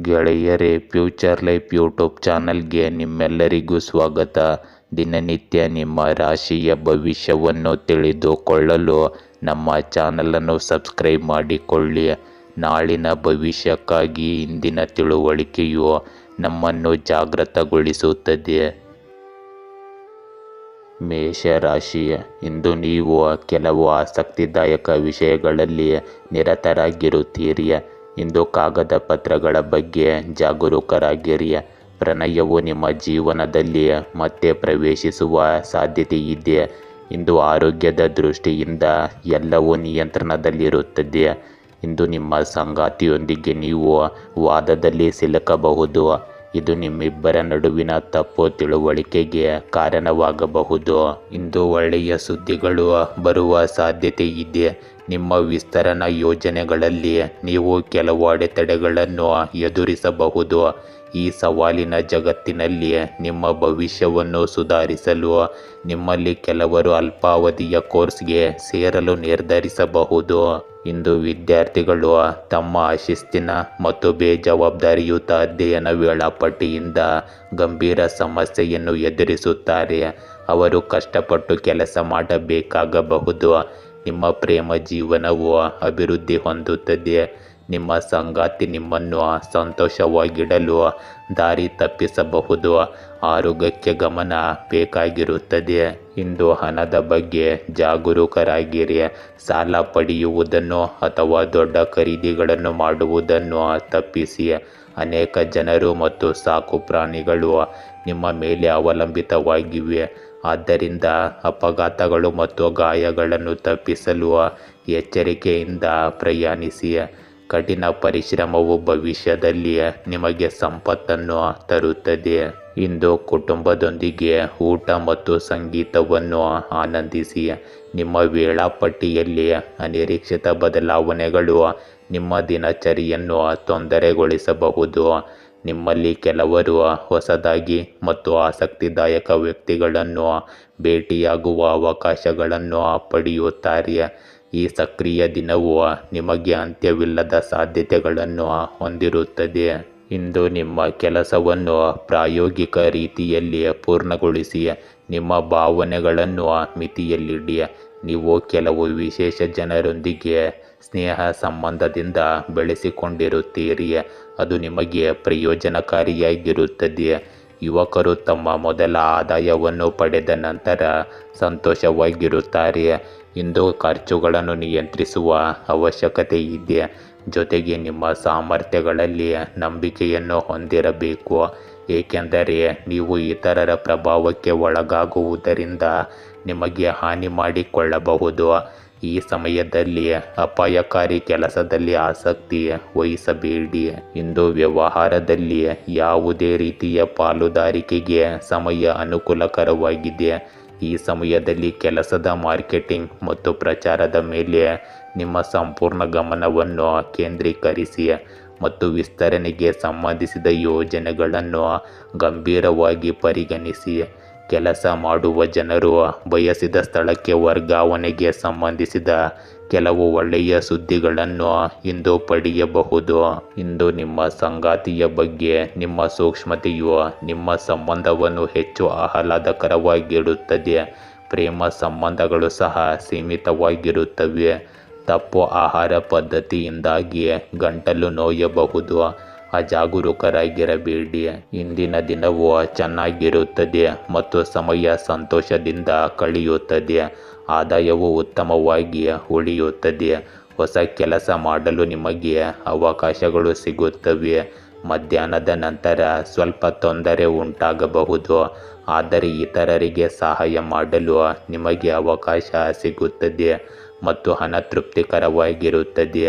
ಗೆಳೆಯರೇ, future life YouTube ಚಾನಲ್ಗೆ ನಿಮ್ಮೆಲ್ಲರಿಗೂ ಸ್ವಾಗತ. ದಿನನಿತ್ಯ ನಿಮ್ಮ ರಾಶಿಯ ಭವಿಷ್ಯವನ್ನು ತಿಳಿದುಕೊಳ್ಳಲು ನಮ್ಮ ಚಾನಲನ್ನು ಸಬ್ಸ್ಕ್ರೈಬ್ ಮಾಡಿಕೊಳ್ಳಿ. ನಾಳಿನ ಭವಿಷ್ಯಕ್ಕಾಗಿ ಇಂದಿನ ತಿಳುವಳಿಕೆಯು ನಮ್ಮನ್ನು ಜಾಗೃತಗೊಳಿಸುತ್ತದೆ. ಮೇಷರಾಶಿ, ಇಂದು ನೀವು ಕೆಲವು ಆಸಕ್ತಿದಾಯಕ ವಿಷಯಗಳಲ್ಲಿ ನಿರತರಾಗಿರುತ್ತೀರಿ. ಇಂದು ಕಾಗದ ಪತ್ರಗಳ ಬಗ್ಗೆ ಜಾಗರೂಕರಾಗಿರಿ. ಪ್ರಣಯವು ನಿಮ್ಮ ಜೀವನದಲ್ಲಿ ಮತ್ತೆ ಪ್ರವೇಶಿಸುವ ಸಾಧ್ಯತೆ ಇದೆ. ಇಂದು ಆರೋಗ್ಯದ ದೃಷ್ಟಿಯಿಂದ ಎಲ್ಲವೂ ನಿಯಂತ್ರಣದಲ್ಲಿರುತ್ತದೆ. ಇಂದು ನಿಮ್ಮ ಸಂಗಾತಿಯೊಂದಿಗೆ ನೀವು ವಾದದಲ್ಲಿ ಸಿಲುಕಬಹುದು. ಇದು ನಿಮ್ಮಿಬ್ಬರ ನಡುವಿನ ತಪ್ಪು ತಿಳುವಳಿಕೆಗೆ ಕಾರಣವಾಗಬಹುದು. ಇಂದು ಒಳ್ಳೆಯ ಸುದ್ದಿಗಳು ಬರುವ ಸಾಧ್ಯತೆ ಇದೆ. ನಿಮ್ಮ ವಿಸ್ತರಣಾ ಯೋಜನೆಗಳಲ್ಲಿ ನೀವು ಕೆಲವು ಅಡೆತಡೆಗಳನ್ನು ಎದುರಿಸಬಹುದು. ಈ ಸವಾಲಿನ ಜಗತ್ತಿನಲ್ಲಿ ನಿಮ್ಮ ಭವಿಷ್ಯವನ್ನು ಸುಧಾರಿಸಲು ನಿಮ್ಮಲ್ಲಿ ಕೆಲವರು ಅಲ್ಪಾವಧಿಯ ಕೋರ್ಸ್ಗೆ ಸೇರಲು ನಿರ್ಧರಿಸಬಹುದು. ಇಂದು ವಿದ್ಯಾರ್ಥಿಗಳು ತಮ್ಮ ಅಶಿಸ್ತಿನ ಮತ್ತು ಬೇಜವಾಬ್ದಾರಿಯುತ ಅಧ್ಯಯನ ವೇಳಾಪಟ್ಟಿಯಿಂದ ಗಂಭೀರ ಸಮಸ್ಯೆಯನ್ನು ಎದುರಿಸುತ್ತಾರೆ. ಅವರು ಕಷ್ಟಪಟ್ಟು ಕೆಲಸ ಮಾಡಬೇಕಾಗಬಹುದು. ನಿಮ್ಮ ಪ್ರೇಮ ಜೀವನವು ಅಭಿವೃದ್ಧಿ ಹೊಂದುತ್ತದೆ. ನಿಮ್ಮ ಸಂಗಾತಿ ನಿಮ್ಮನ್ನು ಸಂತೋಷವಾಗಿಡಲು ದಾರಿ ತಪ್ಪಿಸಬಹುದು. ಆರೋಗ್ಯಕ್ಕೆ ಗಮನ ಬೇಕಾಗಿರುತ್ತದೆ. ಇಂದು ಹಣದ ಬಗ್ಗೆ ಜಾಗರೂಕರಾಗಿರಿ. ಸಾಲ ಪಡೆಯುವುದನ್ನು ಅಥವಾ ದೊಡ್ಡ ಖರೀದಿಗಳನ್ನು ಮಾಡುವುದನ್ನು ತಪ್ಪಿಸಿ. ಅನೇಕ ಜನರು ಮತ್ತು ಸಾಕು ಪ್ರಾಣಿಗಳು ನಿಮ್ಮ ಮೇಲೆ ಅವಲಂಬಿತವಾಗಿವೆ. ಆದ್ದರಿಂದ ಅಪಘಾತಗಳು ಮತ್ತು ಗಾಯಗಳನ್ನು ತಪ್ಪಿಸಲು ಎಚ್ಚರಿಕೆಯಿಂದ ಪ್ರಯಾಣಿಸಿ. ಕಠಿಣ ಪರಿಶ್ರಮವು ಭವಿಷ್ಯದಲ್ಲಿ ನಿಮಗೆ ಸಂಪತ್ತನ್ನು ತರುತ್ತದೆ. ಇಂದು ಕುಟುಂಬದೊಂದಿಗೆ ಊಟ ಮತ್ತು ಸಂಗೀತವನ್ನು ಆನಂದಿಸಿ. ನಿಮ್ಮ ವೇಳಾಪಟ್ಟಿಯಲ್ಲಿ ಅನಿರೀಕ್ಷಿತ ಬದಲಾವಣೆಗಳು ನಿಮ್ಮ ದಿನಚರಿಯನ್ನು ತೊಂದರೆಗೊಳಿಸಬಹುದು. ನಿಮ್ಮಲ್ಲಿ ಕೆಲವರು ಹೊಸದಾಗಿ ಮತ್ತು ಆಸಕ್ತಿದಾಯಕ ವ್ಯಕ್ತಿಗಳನ್ನು ಭೇಟಿಯಾಗುವ ಅವಕಾಶಗಳನ್ನು ಪಡೆಯುತ್ತಾರೆ. ಈ ಸಕ್ರಿಯ ದಿನವು ನಿಮಗೆ ಅಂತ್ಯವಿಲ್ಲದ ಸಾಧ್ಯತೆಗಳನ್ನು ಹೊಂದಿರುತ್ತದೆ. ಇಂದು ನಿಮ್ಮ ಕೆಲಸವನ್ನು ಪ್ರಾಯೋಗಿಕ ರೀತಿಯಲ್ಲಿ ಪೂರ್ಣಗೊಳಿಸಿ. ನಿಮ್ಮ ಭಾವನೆಗಳನ್ನು ಮಿತಿಯಲ್ಲಿಡಿ. ನೀವು ಕೆಲವು ವಿಶೇಷ ಜನರೊಂದಿಗೆ ಸ್ನೇಹ ಸಂಬಂಧದಿಂದ ಬೆಳೆಸಿಕೊಂಡಿರುತ್ತೀರಿ. ಅದು ನಿಮಗೆ ಪ್ರಯೋಜನಕಾರಿಯಾಗಿರುತ್ತದೆ. ಯುವಕರು ತಮ್ಮ ಮೊದಲ ಆದಾಯವನ್ನು ಪಡೆದ ನಂತರ ಸಂತೋಷವಾಗಿರುತ್ತಾರೆ. ಇಂದು ಖರ್ಚುಗಳನ್ನು ನಿಯಂತ್ರಿಸುವ ಅವಶ್ಯಕತೆ ಇದೆ. ಜೊತೆಗೆ ನಿಮ್ಮ ಸಾಮರ್ಥ್ಯಗಳಲ್ಲಿ ನಂಬಿಕೆಯನ್ನು ಹೊಂದಿರಬೇಕು, ಏಕೆಂದರೆ ನೀವು ಇತರರ ಪ್ರಭಾವಕ್ಕೆ ಒಳಗಾಗುವುದರಿಂದ ನಿಮಗೆ ಹಾನಿ ಮಾಡಿಕೊಳ್ಳಬಹುದು. ಈ ಸಮಯದಲ್ಲಿ ಅಪಾಯಕಾರಿ ಕೆಲಸದಲ್ಲಿ ಆಸಕ್ತಿ ವಹಿಸಬೇಡಿ. ಇಂದು ವ್ಯವಹಾರದಲ್ಲಿ ಯಾವುದೇ ರೀತಿಯ ಪಾಲುದಾರಿಕೆಗೆ ಸಮಯ ಅನುಕೂಲಕರವಾಗಿದೆ. ಈ ಸಮಯದಲ್ಲಿ ಕೆಲಸದ ಮಾರ್ಕೆಟಿಂಗ್ ಮತ್ತು ಪ್ರಚಾರದ ಮೇಲೆ ನಿಮ್ಮ ಸಂಪೂರ್ಣ ಗಮನವನ್ನು ಕೇಂದ್ರೀಕರಿಸಿ ಮತ್ತು ವಿಸ್ತರಣೆಗೆ ಸಂಬಂಧಿಸಿದ ಯೋಜನೆಗಳನ್ನು ಗಂಭೀರವಾಗಿ ಪರಿಗಣಿಸಿ. ಕೆಲಸ ಮಾಡುವ ಜನರು ಬಯಸಿದ ಸ್ಥಳಕ್ಕೆ ವರ್ಗಾವಣೆಗೆ ಸಂಬಂಧಿಸಿದ ಕೆಲವು ಒಳ್ಳೆಯ ಸುದ್ದಿಗಳನ್ನು ಇಂದು ಪಡೆಯಬಹುದು. ಇಂದು ನಿಮ್ಮ ಸಂಗಾತಿಯ ಬಗ್ಗೆ ನಿಮ್ಮ ಸೂಕ್ಷ್ಮತೆಯು ನಿಮ್ಮ ಸಂಬಂಧವನ್ನು ಹೆಚ್ಚು ಆಹ್ಲಾದಕರವಾಗಿಡುತ್ತದೆ. ಪ್ರೇಮ ಸಂಬಂಧಗಳು ಸಹ ಸೀಮಿತವಾಗಿರುತ್ತವೆ. ತಪ್ಪು ಆಹಾರ ಪದ್ಧತಿಯಿಂದಾಗಿ ಗಂಟಲು ನೋಯಬಹುದು. ಅಜಾಗರೂಕರಾಗಿರಬೇಡಿ. ಇಂದಿನ ದಿನವು ಚೆನ್ನಾಗಿರುತ್ತದೆ ಮತ್ತು ಸಮಯ ಸಂತೋಷದಿಂದ ಕಳೆಯುತ್ತದೆ. ಆದಾಯವು ಉತ್ತಮವಾಗಿ ಉಳಿಯುತ್ತದೆ. ಹೊಸ ಕೆಲಸ ಮಾಡಲು ನಿಮಗೆ ಅವಕಾಶಗಳು ಸಿಗುತ್ತವೆ. ಮಧ್ಯಾಹ್ನದ ನಂತರ ಸ್ವಲ್ಪ ತೊಂದರೆ ಉಂಟಾಗಬಹುದು, ಆದರೆ ಇತರರಿಗೆ ಸಹಾಯ ಮಾಡಲು ನಿಮಗೆ ಅವಕಾಶ ಸಿಗುತ್ತದೆ ಮತ್ತು ಹಣ ತೃಪ್ತಿಕರವಾಗಿರುತ್ತದೆ.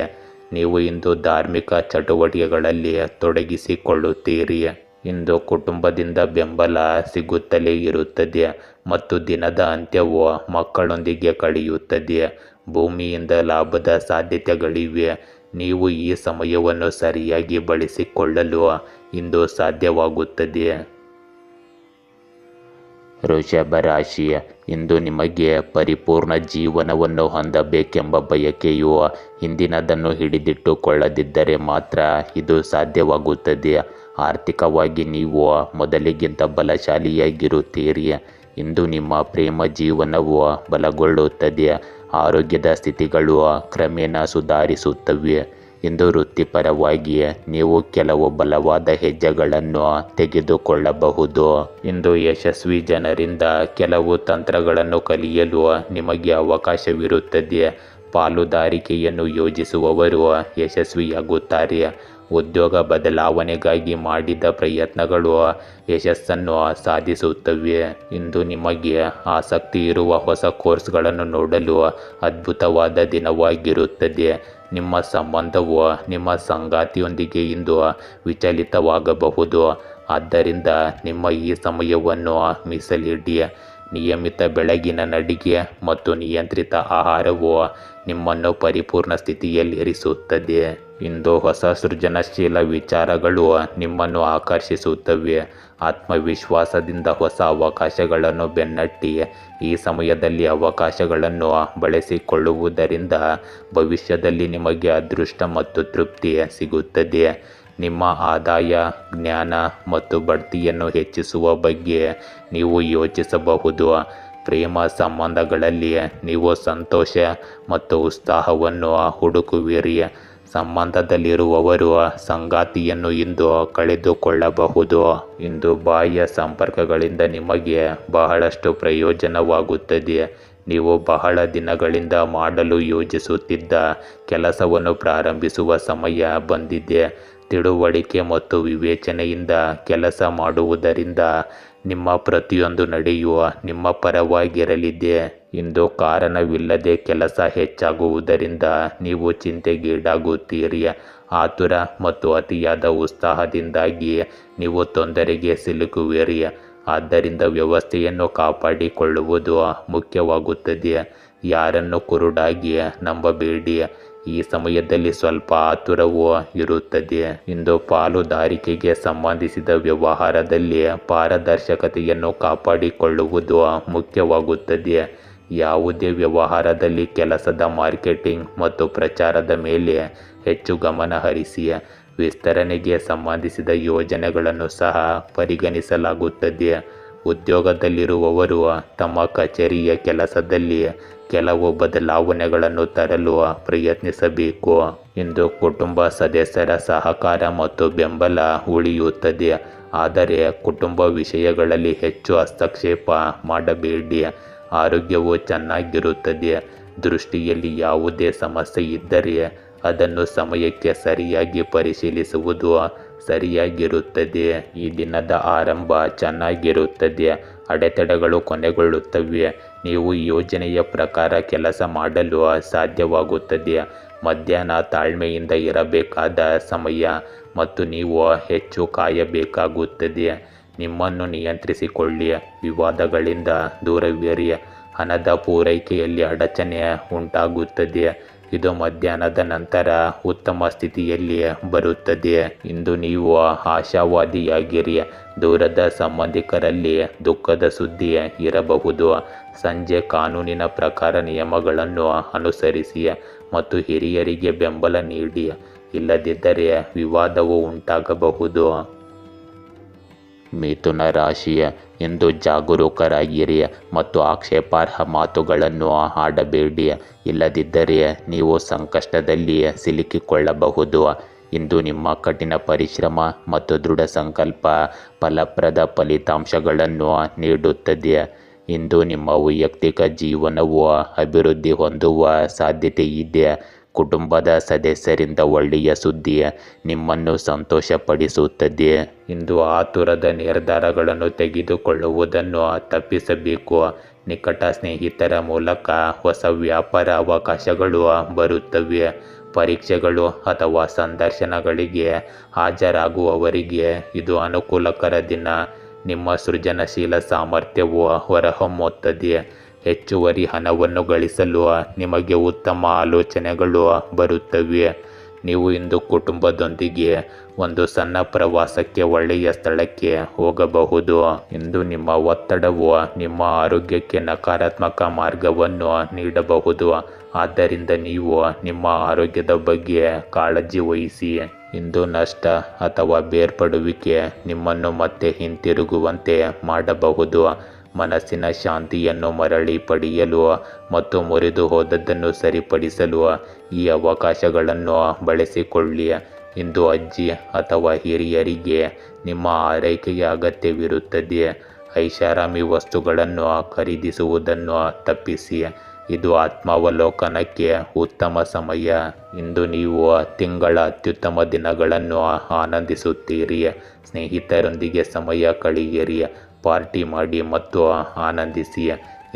ನೀವು ಇಂದು ಧಾರ್ಮಿಕ ಚಟುವಟಿಕೆಗಳಲ್ಲಿ ತೊಡಗಿಸಿಕೊಳ್ಳುತ್ತೀರಿ. ಇಂದು ಕುಟುಂಬದಿಂದ ಬೆಂಬಲ ಸಿಗುತ್ತಲೇ ಇರುತ್ತದೆ ಮತ್ತು ದಿನದ ಅಂತ್ಯವು ಮಕ್ಕಳೊಂದಿಗೆ ಕಳೆಯುತ್ತದೆ. ಭೂಮಿಯಿಂದ ಲಾಭದ ಸಾಧ್ಯತೆಗಳಿವೆ. ನೀವು ಈ ಸಮಯವನ್ನು ಸರಿಯಾಗಿ ಬಳಸಿಕೊಳ್ಳಲು ಇಂದು ಸಾಧ್ಯವಾಗುತ್ತದೆ. ವೃಷಭ ರಾಶಿ, ಇಂದು ನಿಮಗೆ ಪರಿಪೂರ್ಣ ಜೀವನವನ್ನು ಹೊಂದಬೇಕೆಂಬ ಬಯಕೆಯು ಹಿಂದಿನದನ್ನು ಹಿಡಿದಿಟ್ಟುಕೊಳ್ಳದಿದ್ದರೆ ಮಾತ್ರ ಇದು ಸಾಧ್ಯವಾಗುತ್ತದೆ. ಆರ್ಥಿಕವಾಗಿ ನೀವು ಮೊದಲಿಗಿಂತ ಬಲಶಾಲಿಯಾಗಿರುತ್ತೀರಿ. ಇಂದು ನಿಮ್ಮ ಪ್ರೇಮ ಜೀವನವು ಬಲಗೊಳ್ಳುತ್ತದೆ. ಆರೋಗ್ಯದ ಸ್ಥಿತಿಗಳು ಕ್ರಮೇಣ ಸುಧಾರಿಸುತ್ತವೆ. ಇಂದು ವೃತ್ತಿಪರವಾಗಿ ನೀವು ಕೆಲವು ಬಲವಾದ ಹೆಜ್ಜೆಗಳನ್ನು ತೆಗೆದುಕೊಳ್ಳಬಹುದು. ಇಂದು ಯಶಸ್ವಿ ಜನರಿಂದ ಕೆಲವು ತಂತ್ರಗಳನ್ನು ಕಲಿಯಲು ನಿಮಗೆ ಅವಕಾಶವಿರುತ್ತದೆ. ಪಾಲುದಾರಿಕೆಯನ್ನು ಯೋಜಿಸುವವರು ಯಶಸ್ವಿಯಾಗುತ್ತಾರೆ. ಉದ್ಯೋಗ ಬದಲಾವಣೆಗಾಗಿ ಮಾಡಿದ ಪ್ರಯತ್ನಗಳು ಯಶಸ್ಸನ್ನು ಸಾಧಿಸುತ್ತವೆ. ಇಂದು ನಿಮಗೆ ಆಸಕ್ತಿ ಇರುವ ಹೊಸ ಕೋರ್ಸ್ಗಳನ್ನು ನೋಡಲು ಅದ್ಭುತವಾದ ದಿನವಾಗಿರುತ್ತದೆ. ನಿಮ್ಮ ಸಂಬಂಧವು ನಿಮ್ಮ ಸಂಗಾತಿಯೊಂದಿಗೆ ಇಂದು ವಿಚಲಿತವಾಗಬಹುದು. ಆದ್ದರಿಂದ ನಿಮ್ಮ ಈ ಸಮಯವನ್ನು ಮೀಸಲಿಡಿ. ನಿಯಮಿತ ಬೆಳಗಿನ ನಡಿಗೆ ಮತ್ತು ನಿಯಂತ್ರಿತ ಆಹಾರವು ನಿಮ್ಮನ್ನು ಪರಿಪೂರ್ಣ ಸ್ಥಿತಿಯಲ್ಲಿರಿಸುತ್ತದೆ. ಇಂದು ಹೊಸ ಸೃಜನಶೀಲ ವಿಚಾರಗಳು ನಿಮ್ಮನ್ನು ಆಕರ್ಷಿಸುತ್ತವೆ. ಆತ್ಮವಿಶ್ವಾಸದಿಂದ ಹೊಸ ಅವಕಾಶಗಳನ್ನು ಬೆನ್ನಟ್ಟಿ. ಈ ಸಮಯದಲ್ಲಿ ಅವಕಾಶಗಳನ್ನು ಬಳಸಿಕೊಳ್ಳುವುದರಿಂದ ಭವಿಷ್ಯದಲ್ಲಿ ನಿಮಗೆ ಅದೃಷ್ಟ ಮತ್ತು ತೃಪ್ತಿ ಸಿಗುತ್ತದೆ. ನಿಮ್ಮ ಆದಾಯ, ಜ್ಞಾನ ಮತ್ತು ಬಡ್ತಿಯನ್ನು ಹೆಚ್ಚಿಸುವ ಬಗ್ಗೆ ನೀವು ಯೋಚಿಸಬಹುದು. ಪ್ರೇಮ ಸಂಬಂಧಗಳಲ್ಲಿ ನೀವು ಸಂತೋಷ ಮತ್ತು ಉತ್ಸಾಹವನ್ನು ಹುಡುಕುವಿರಿ. ಸಂಬಂಧದಲ್ಲಿರುವವರು ಸಂಗಾತಿಯನ್ನು ಇಂದು ಕಳೆದುಕೊಳ್ಳಬಹುದು. ಇಂದು ಬಾಹ್ಯ ಸಂಪರ್ಕಗಳಿಂದ ನಿಮಗೆ ಬಹಳಷ್ಟು ಪ್ರಯೋಜನವಾಗುತ್ತದೆ. ನೀವು ಬಹಳ ದಿನಗಳಿಂದ ಮಾಡಲು ಯೋಜಿಸುತ್ತಿದ್ದ ಕೆಲಸವನ್ನು ಪ್ರಾರಂಭಿಸುವ ಸಮಯ ಬಂದಿದೆ. ತಿಳುವಳಿಕೆ ಮತ್ತು ವಿವೇಚನೆಯಿಂದ ಕೆಲಸ ಮಾಡುವುದರಿಂದ ನಿಮ್ಮ ಪ್ರತಿಯೊಂದು ನಡೆಯೂ ನಿಮ್ಮ ಪರವಾಗಿರಲಿದೆ. ಇಂದು ಕಾರಣವಿಲ್ಲದೆ ಕೆಲಸ ಹೆಚ್ಚಾಗುವುದರಿಂದ ನೀವು ಚಿಂತೆಗೀಡಾಗುತ್ತೀರಿ. ಆತುರ ಮತ್ತು ಅತಿಯಾದ ಉತ್ಸಾಹದಿಂದಾಗಿ ನೀವು ತೊಂದರೆಗೆ ಸಿಲುಕುವಿರಿ. ಆದ್ದರಿಂದ ವ್ಯವಸ್ಥೆಯನ್ನು ಕಾಪಾಡಿಕೊಳ್ಳುವುದು ಮುಖ್ಯವಾಗುತ್ತದೆ. ಯಾರನ್ನು ಕುರುಡಾಗಿ ನಂಬಬೇಡಿ. ಈ ಸಮಯದಲ್ಲಿ ಸ್ವಲ್ಪ ಆತುರವೂ ಇರುತ್ತದೆ. ಇಂದು ಪಾಲುದಾರಿಕೆಗೆ ಸಂಬಂಧಿಸಿದ ವ್ಯವಹಾರದಲ್ಲಿ ಪಾರದರ್ಶಕತೆಯನ್ನು ಕಾಪಾಡಿಕೊಳ್ಳುವುದು ಮುಖ್ಯವಾಗುತ್ತದೆ. ಯಾವುದೇ ವ್ಯವಹಾರದಲ್ಲಿ ಕೆಲಸದ ಮಾರ್ಕೆಟಿಂಗ್ ಮತ್ತು ಪ್ರಚಾರದ ಮೇಲೆ ಹೆಚ್ಚು ಗಮನ ಹರಿಸಿ. ವಿಸ್ತರಣೆಗೆ ಸಂಬಂಧಿಸಿದ ಯೋಜನೆಗಳನ್ನು ಸಹ ಪರಿಗಣಿಸಲಾಗುತ್ತದೆ. ಉದ್ಯೋಗದಲ್ಲಿರುವವರು ತಮ್ಮ ಕಚೇರಿಯ ಕೆಲಸದಲ್ಲಿ ಕೆಲವು ಬದಲಾವಣೆಗಳನ್ನು ತರಲು ಪ್ರಯತ್ನಿಸಬೇಕು. ಇಂದು ಕುಟುಂಬ ಸದಸ್ಯರ ಸಹಕಾರ ಮತ್ತು ಬೆಂಬಲ ಉಳಿಯುತ್ತದೆ. ಆದರೆ ಕುಟುಂಬ ವಿಷಯಗಳಲ್ಲಿ ಹೆಚ್ಚು ಹಸ್ತಕ್ಷೇಪ ಮಾಡಬೇಡಿ. ಆರೋಗ್ಯವು ಚೆನ್ನಾಗಿರುತ್ತದೆ. ದೃಷ್ಟಿಯಲ್ಲಿ ಯಾವುದೇ ಸಮಸ್ಯೆ ಇದ್ದರೆ ಅದನ್ನು ಸಮಯಕ್ಕೆ ಸರಿಯಾಗಿ ಪರಿಶೀಲಿಸುವುದು ಸರಿಯಾಗಿರುತ್ತದೆ. ಈ ದಿನದ ಆರಂಭ ಚೆನ್ನಾಗಿರುತ್ತದೆ. ಅಡೆತಡೆಗಳು ಕೊನೆಗೊಳ್ಳುತ್ತವೆ. ನೀವು ಯೋಜನೆಯ ಪ್ರಕಾರ ಕೆಲಸ ಮಾಡಲು ಸಾಧ್ಯವಾಗುತ್ತದೆ. ಮಧ್ಯಾಹ್ನ ತಾಳ್ಮೆಯಿಂದ ಇರಬೇಕಾದ ಸಮಯ ಮತ್ತು ನೀವು ಹೆಚ್ಚು ಕಾಯಬೇಕಾಗುತ್ತದೆ. ನಿಮ್ಮನ್ನು ನಿಯಂತ್ರಿಸಿಕೊಳ್ಳಿ. ವಿವಾದಗಳಿಂದ ದೂರವಿರಿ. ಹಣದ ಪೂರೈಕೆಯಲ್ಲಿ ಅಡಚಣೆ ಉಂಟಾಗುತ್ತದೆ. ಇದು ಮಧ್ಯಾಹ್ನದ ನಂತರ ಉತ್ತಮ ಸ್ಥಿತಿಯಲ್ಲಿ ಬರುತ್ತದೆ. ಇಂದು ನೀವು ಆಶಾವಾದಿಯಾಗಿರಿ. ದೂರದ ಸಂಬಂಧಿಕರಲ್ಲಿ ದುಃಖದ ಸುದ್ದಿ ಇರಬಹುದು. ಸಂಜೆ ಕಾನೂನಿನ ಪ್ರಕಾರ ನಿಯಮಗಳನ್ನು ಅನುಸರಿಸಿ ಮತ್ತು ಹಿರಿಯರಿಗೆ ಬೆಂಬಲ ನೀಡಿ. ಇಲ್ಲದಿದ್ದರೆ ವಿವಾದವು ಉಂಟಾಗಬಹುದು. ಮಿಥುನ ರಾಶಿ, ಇಂದು ಜಾಗರೂಕರಾಗಿರಿ ಮತ್ತು ಆಕ್ಷೇಪಾರ್ಹ ಮಾತುಗಳನ್ನು ಆಡಬೇಡಿ. ಇಲ್ಲದಿದ್ದರೆ ನೀವು ಸಂಕಷ್ಟದಲ್ಲಿ ಸಿಲುಕಿಕೊಳ್ಳಬಹುದು. ಇಂದು ನಿಮ್ಮ ಕಠಿಣ ಪರಿಶ್ರಮ ಮತ್ತು ದೃಢ ಸಂಕಲ್ಪ ಫಲಪ್ರದ ಫಲಿತಾಂಶಗಳನ್ನು ನೀಡುತ್ತದೆ. ಇಂದು ನಿಮ್ಮ ವೈಯಕ್ತಿಕ ಜೀವನವು ಅಭಿವೃದ್ಧಿ ಹೊಂದುವ ಸಾಧ್ಯತೆಯಿದೆ. ಕುಟುಂಬದ ಸದಸ್ಯರಿಂದ ಒಳ್ಳೆಯ ಸುದ್ದಿ ನಿಮ್ಮನ್ನು ಸಂತೋಷಪಡಿಸುತ್ತದೆ. ಇಂದು ಆತುರದ ನಿರ್ಧಾರಗಳನ್ನು ತೆಗೆದುಕೊಳ್ಳುವುದನ್ನು ತಪ್ಪಿಸಬೇಕು. ನಿಕಟ ಸ್ನೇಹಿತರ ಮೂಲಕ ಹೊಸ ವ್ಯಾಪಾರ ಅವಕಾಶಗಳು ಬರುತ್ತವೆ. ಪರೀಕ್ಷೆಗಳು ಅಥವಾ ಸಂದರ್ಶನಗಳಿಗೆ ಹಾಜರಾಗುವವರಿಗೆ ಇದು ಅನುಕೂಲಕರ ದಿನ. ನಿಮ್ಮ ಸೃಜನಶೀಲ ಸಾಮರ್ಥ್ಯವು ಹೊರಹೊಮ್ಮುತ್ತದೆ. ಹೆಚ್ಚುವರಿ ಹಣವನ್ನು ಗಳಿಸಲು ನಿಮಗೆ ಉತ್ತಮ ಆಲೋಚನೆಗಳು ಬರುತ್ತವೆ. ನೀವು ಇಂದು ಕುಟುಂಬದೊಂದಿಗೆ ಒಂದು ಸಣ್ಣ ಪ್ರವಾಸಕ್ಕೆ ಒಳ್ಳೆಯ ಸ್ಥಳಕ್ಕೆ ಹೋಗಬಹುದು. ಇಂದು ನಿಮ್ಮ ಒತ್ತಡವು ನಿಮ್ಮ ಆರೋಗ್ಯಕ್ಕೆ ನಕಾರಾತ್ಮಕ ಮಾರ್ಗವನ್ನು ನೀಡಬಹುದು. ಆದ್ದರಿಂದ ನೀವು ನಿಮ್ಮ ಆರೋಗ್ಯದ ಬಗ್ಗೆ ಕಾಳಜಿ ವಹಿಸಿ. ಇಂದು ನಷ್ಟ ಅಥವಾ ಬೇರ್ಪಡುವಿಕೆ ನಿಮ್ಮನ್ನು ಮತ್ತೆ ಹಿಂತಿರುಗುವಂತೆ ಮಾಡಬಹುದು. ಮನಸ್ಸಿನ ಶಾಂತಿಯನ್ನು ಮರಳಿ ಪಡೆಯಲು ಮತ್ತು ಮುರಿದು ಹೋದದ್ದನ್ನು ಸರಿಪಡಿಸಲು ಈ ಅವಕಾಶಗಳನ್ನು ಬಳಸಿಕೊಳ್ಳಿ. ಇಂದು ಅಜ್ಜಿ ಅಥವಾ ಹಿರಿಯರಿಗೆ ನಿಮ್ಮ ಆರೈಕೆಯ ಅಗತ್ಯವಿರುತ್ತದೆ. ಐಷಾರಾಮಿ ವಸ್ತುಗಳನ್ನು ಖರೀದಿಸುವುದನ್ನು ತಪ್ಪಿಸಿ. ಇದು ಆತ್ಮಾವಲೋಕನಕ್ಕೆ ಉತ್ತಮ ಸಮಯ. ಇಂದು ನೀವು ತಿಂಗಳ ಅತ್ಯುತ್ತಮ ದಿನಗಳನ್ನು ಆನಂದಿಸುತ್ತೀರಿ. ಸ್ನೇಹಿತರೊಂದಿಗೆ ಸಮಯ ಕಳೆಯಿರಿ, ಪಾರ್ಟಿ ಮಾಡಿ ಮತ್ತು ಆನಂದಿಸಿ.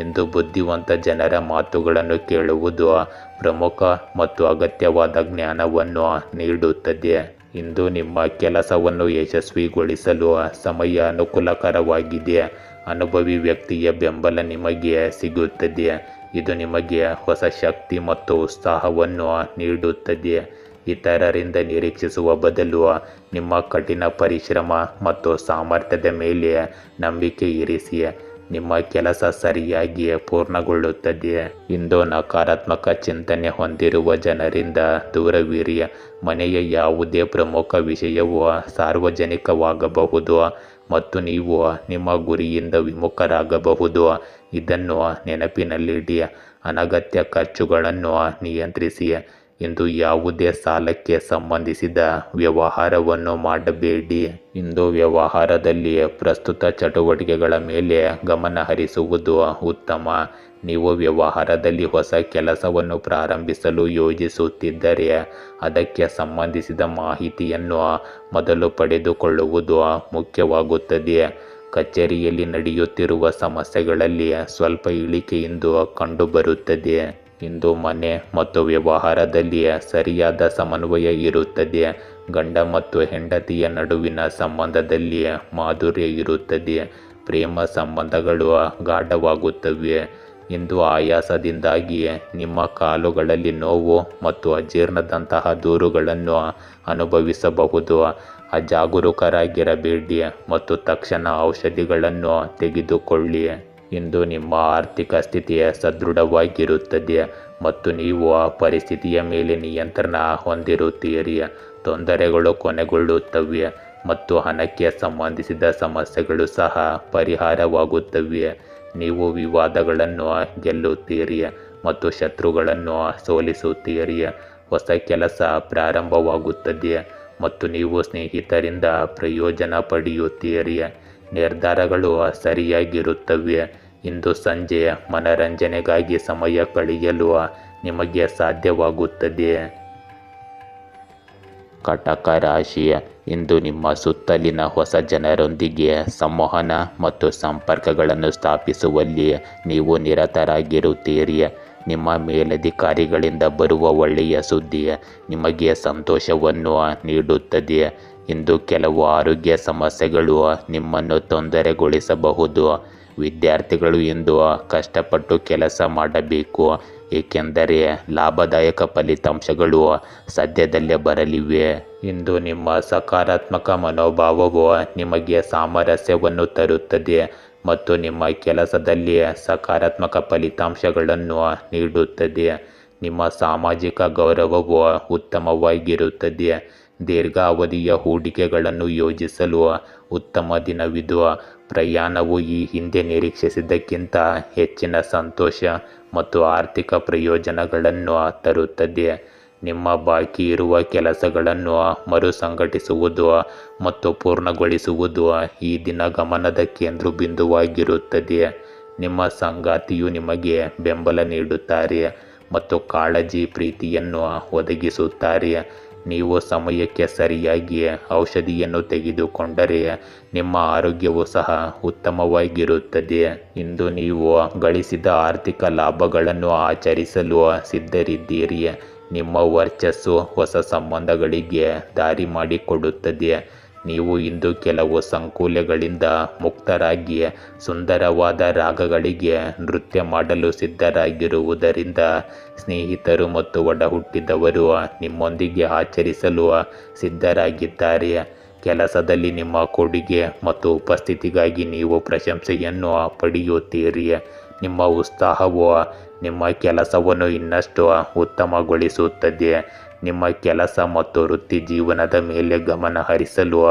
ಇಂದು ಬುದ್ಧಿವಂತ ಜನರ ಮಾತುಗಳನ್ನು ಕೇಳುವುದು ಪ್ರಮುಖ ಮತ್ತು ಅಗತ್ಯವಾದ ಜ್ಞಾನವನ್ನು ನೀಡುತ್ತದೆ. ಇಂದು ನಿಮ್ಮ ಕೆಲಸವನ್ನು ಯಶಸ್ವಿಗೊಳಿಸಲು ಸಮಯ ಅನುಕೂಲಕರವಾಗಿದೆ. ಅನುಭವಿ ವ್ಯಕ್ತಿಯ ಬೆಂಬಲ ನಿಮಗೆ ಸಿಗುತ್ತದೆ. ಇದು ನಿಮಗೆ ಹೊಸ ಶಕ್ತಿ ಮತ್ತು ಉತ್ಸಾಹವನ್ನು ನೀಡುತ್ತದೆ. ಇತರರಿಂದ ನಿರೀಕ್ಷಿಸುವ ಬದಲು ನಿಮ್ಮ ಕಠಿಣ ಪರಿಶ್ರಮ ಮತ್ತು ಸಾಮರ್ಥ್ಯದ ಮೇಲೆ ನಂಬಿಕೆ ಇರಿಸಿ. ನಿಮ್ಮ ಕೆಲಸ ಸರಿಯಾಗಿ ಪೂರ್ಣಗೊಳ್ಳುತ್ತದೆ. ಇಂದು ನಕಾರಾತ್ಮಕ ಚಿಂತನೆ ಹೊಂದಿರುವ ಜನರಿಂದ ದೂರವಿರಿ. ಮನೆಯ ಯಾವುದೇ ಪ್ರಮುಖ ವಿಷಯವು ಸಾರ್ವಜನಿಕವಾಗಬಹುದು ಮತ್ತು ನೀವು ನಿಮ್ಮ ಗುರಿಯಿಂದ ವಿಮುಖರಾಗಬಹುದು. ಇದನ್ನು ನೆನಪಿನಲ್ಲಿಡಿ. ಅನಗತ್ಯ ಖರ್ಚುಗಳನ್ನು ನಿಯಂತ್ರಿಸಿ. ಇಂದು ಯಾವುದೇ ಸಾಲಕ್ಕೆ ಸಂಬಂಧಿಸಿದ ವ್ಯವಹಾರವನ್ನು ಮಾಡಬೇಡಿ. ಇಂದು ವ್ಯವಹಾರದಲ್ಲಿ ಪ್ರಸ್ತುತ ಚಟುವಟಿಕೆಗಳ ಮೇಲೆ ಗಮನ ಹರಿಸುವುದು ಉತ್ತಮ. ನೀವು ವ್ಯವಹಾರದಲ್ಲಿ ಹೊಸ ಕೆಲಸವನ್ನು ಪ್ರಾರಂಭಿಸಲು ಯೋಜಿಸುತ್ತಿದ್ದರೆ ಅದಕ್ಕೆ ಸಂಬಂಧಿಸಿದ ಮಾಹಿತಿಯನ್ನು ಮೊದಲು ಪಡೆದುಕೊಳ್ಳುವುದು ಮುಖ್ಯವಾಗುತ್ತದೆ. ಕಚೇರಿಯಲ್ಲಿ ನಡೆಯುತ್ತಿರುವ ಸಮಸ್ಯೆಗಳಲ್ಲಿ ಸ್ವಲ್ಪ ಇಳಿಕೆ ಇಂದು ಕಂಡುಬರುತ್ತದೆ. ಇಂದು ಮನೆ ಮತ್ತು ವ್ಯವಹಾರದಲ್ಲಿ ಸರಿಯಾದ ಸಮನ್ವಯ ಇರುತ್ತದೆ. ಗಂಡ ಮತ್ತು ಹೆಂಡತಿಯ ನಡುವಿನ ಸಂಬಂಧದಲ್ಲಿ ಮಾಧುರ್ಯ ಇರುತ್ತದೆ. ಪ್ರೇಮ ಸಂಬಂಧಗಳು ಗಾಢವಾಗುತ್ತವೆ. ಇಂದು ಆಯಾಸದಿಂದಾಗಿ ನಿಮ್ಮ ಕಾಲುಗಳಲ್ಲಿ ನೋವು ಮತ್ತು ಅಜೀರ್ಣದಂತಹ ದೂರುಗಳನ್ನು ಅನುಭವಿಸಬಹುದು. ಅಜಾಗರೂಕರಾಗಿರಬೇಡಿ ಮತ್ತು ತಕ್ಷಣ ಔಷಧಿಗಳನ್ನು ತೆಗೆದುಕೊಳ್ಳಿ. ಇಂದು ನಿಮ್ಮ ಆರ್ಥಿಕ ಸ್ಥಿತಿ ಸದೃಢವಾಗಿರುತ್ತದೆ ಮತ್ತು ನೀವು ಪರಿಸ್ಥಿತಿಯ ಮೇಲೆ ನಿಯಂತ್ರಣ ಹೊಂದಿರುತ್ತೀರಿ. ತೊಂದರೆಗಳು ಕೊನೆಗೊಳ್ಳುತ್ತವೆ ಮತ್ತು ಹಣಕ್ಕೆ ಸಂಬಂಧಿಸಿದ ಸಮಸ್ಯೆಗಳು ಸಹ ಪರಿಹಾರವಾಗುತ್ತವೆ. ನೀವು ವಿವಾದಗಳನ್ನು ಗೆಲ್ಲುತ್ತೀರಿ ಮತ್ತು ಶತ್ರುಗಳನ್ನು ಸೋಲಿಸುತ್ತೀರಿ. ಹೊಸ ಕೆಲಸ ಪ್ರಾರಂಭವಾಗುತ್ತದೆ ಮತ್ತು ನೀವು ಸ್ನೇಹಿತರಿಂದ ಪ್ರಯೋಜನ ಪಡೆಯುತ್ತೀರಿ. ನಿರ್ಧಾರಗಳು ಸರಿಯಾಗಿರುತ್ತವೆ. ಇಂದು ಸಂಜೆ ಮನರಂಜನೆಗಾಗಿ ಸಮಯ ಕಳೆಯಲು ನಿಮಗೆ ಸಾಧ್ಯವಾಗುತ್ತದೆ. ಕಟಕ ರಾಶಿ, ಇಂದು ನಿಮ್ಮ ಸುತ್ತಲಿನ ಹೊಸ ಜನರೊಂದಿಗೆ ಸಂವಹನ ಮತ್ತು ಸಂಪರ್ಕಗಳನ್ನು ಸ್ಥಾಪಿಸುವಲ್ಲಿ ನೀವು ನಿರತರಾಗಿರುತ್ತೀರಿ. ನಿಮ್ಮ ಮೇಲಧಿಕಾರಿಗಳಿಂದ ಬರುವ ಒಳ್ಳೆಯ ಸುದ್ದಿ ನಿಮಗೆ ಸಂತೋಷವನ್ನು ನೀಡುತ್ತದೆ. ಇಂದು ಕೆಲವು ಆರೋಗ್ಯ ಸಮಸ್ಯೆಗಳು ನಿಮ್ಮನ್ನು ತೊಂದರೆಗೊಳಿಸಬಹುದು. ವಿದ್ಯಾರ್ಥಿಗಳು ಇಂದು ಕಷ್ಟಪಟ್ಟು ಕೆಲಸ ಮಾಡಬೇಕು, ಏಕೆಂದರೆ ಲಾಭದಾಯಕ ಫಲಿತಾಂಶಗಳು ಸದ್ಯದಲ್ಲೇ ಬರಲಿವೆ. ಇಂದು ನಿಮ್ಮ ಸಕಾರಾತ್ಮಕ ಮನೋಭಾವವು ನಿಮಗೆ ಸಾಮರಸ್ಯವನ್ನು ತರುತ್ತದೆ ಮತ್ತು ನಿಮ್ಮ ಕೆಲಸದಲ್ಲಿ ಸಕಾರಾತ್ಮಕ ಫಲಿತಾಂಶಗಳನ್ನು ನೀಡುತ್ತದೆ. ನಿಮ್ಮ ಸಾಮಾಜಿಕ ಗೌರವವು ಉತ್ತಮವಾಗಿರುತ್ತದೆ. ದೀರ್ಘಾವಧಿಯ ಹೂಡಿಕೆಗಳನ್ನು ಯೋಜಿಸಲು ಉತ್ತಮ ದಿನವಿದು. ಪ್ರಯಾಣವು ಈ ಹಿಂದೆ ನಿರೀಕ್ಷಿಸಿದ್ದಕ್ಕಿಂತ ಹೆಚ್ಚಿನ ಸಂತೋಷ ಮತ್ತು ಆರ್ಥಿಕ ಪ್ರಯೋಜನಗಳನ್ನು ತರುತ್ತದೆ. ನಿಮ್ಮ ಬಾಕಿ ಇರುವ ಕೆಲಸಗಳನ್ನು ಮರುಸಂಘಟಿಸುವುದು ಮತ್ತು ಪೂರ್ಣಗೊಳಿಸುವುದು ಈ ದಿನ ಗಮನದ ಕೇಂದ್ರಬಿಂದುವಾಗಿರುತ್ತದೆ. ನಿಮ್ಮ ಸಂಗಾತಿಯು ನಿಮಗೆ ಬೆಂಬಲ ನೀಡುತ್ತಾರೆ ಮತ್ತು ಕಾಳಜಿ ಪ್ರೀತಿಯನ್ನು ಒದಗಿಸುತ್ತಾರೆ. ನೀವು ಸಮಯಕ್ಕೆ ಸರಿಯಾಗಿ ಔಷಧಿಯನ್ನು ತೆಗೆದುಕೊಂಡರೆ ನಿಮ್ಮ ಆರೋಗ್ಯವು ಸಹ ಉತ್ತಮವಾಗಿರುತ್ತದೆ. ಇಂದು ನೀವು ಗಳಿಸಿದ ಆರ್ಥಿಕ ಲಾಭಗಳನ್ನು ಆಚರಿಸಲು ಸಿದ್ಧರಿದ್ದೀರಿ. ನಿಮ್ಮ ವರ್ಚಸ್ಸು ಹೊಸ ಸಂಬಂಧಗಳಿಗೆ ದಾರಿ ಮಾಡಿಕೊಡುತ್ತದೆ. ನೀವು ಇಂದು ಕೆಲವು ಸಂಕೋಲೆಗಳಿಂದ ಮುಕ್ತರಾಗಿ ಸುಂದರವಾದ ರಾಗಗಳಿಗೆ ನೃತ್ಯ ಮಾಡಲು ಸಿದ್ಧರಾಗಿರುವುದರಿಂದ ಸ್ನೇಹಿತರು ಮತ್ತು ಒಡಹುಟ್ಟಿದವರು ನಿಮ್ಮೊಂದಿಗೆ ಆಚರಿಸಲು ಸಿದ್ಧರಾಗಿದ್ದಾರೆ. ಕೆಲಸದಲ್ಲಿ ನಿಮ್ಮ ಕೊಡುಗೆ ಮತ್ತು ಉಪಸ್ಥಿತಿಗಾಗಿ ನೀವು ಪ್ರಶಂಸೆಯನ್ನು ಪಡೆಯುತ್ತೀರಿ. ನಿಮ್ಮ ಉತ್ಸಾಹವು ನಿಮ್ಮ ಕೆಲಸವನ್ನು ಇನ್ನಷ್ಟು ಉತ್ತಮಗೊಳಿಸುತ್ತದೆ. ನಿಮ್ಮ ಕೆಲಸ ಮತ್ತು ವೃತ್ತಿ ಜೀವನದ ಮೇಲೆ ಗಮನ ಹರಿಸಲು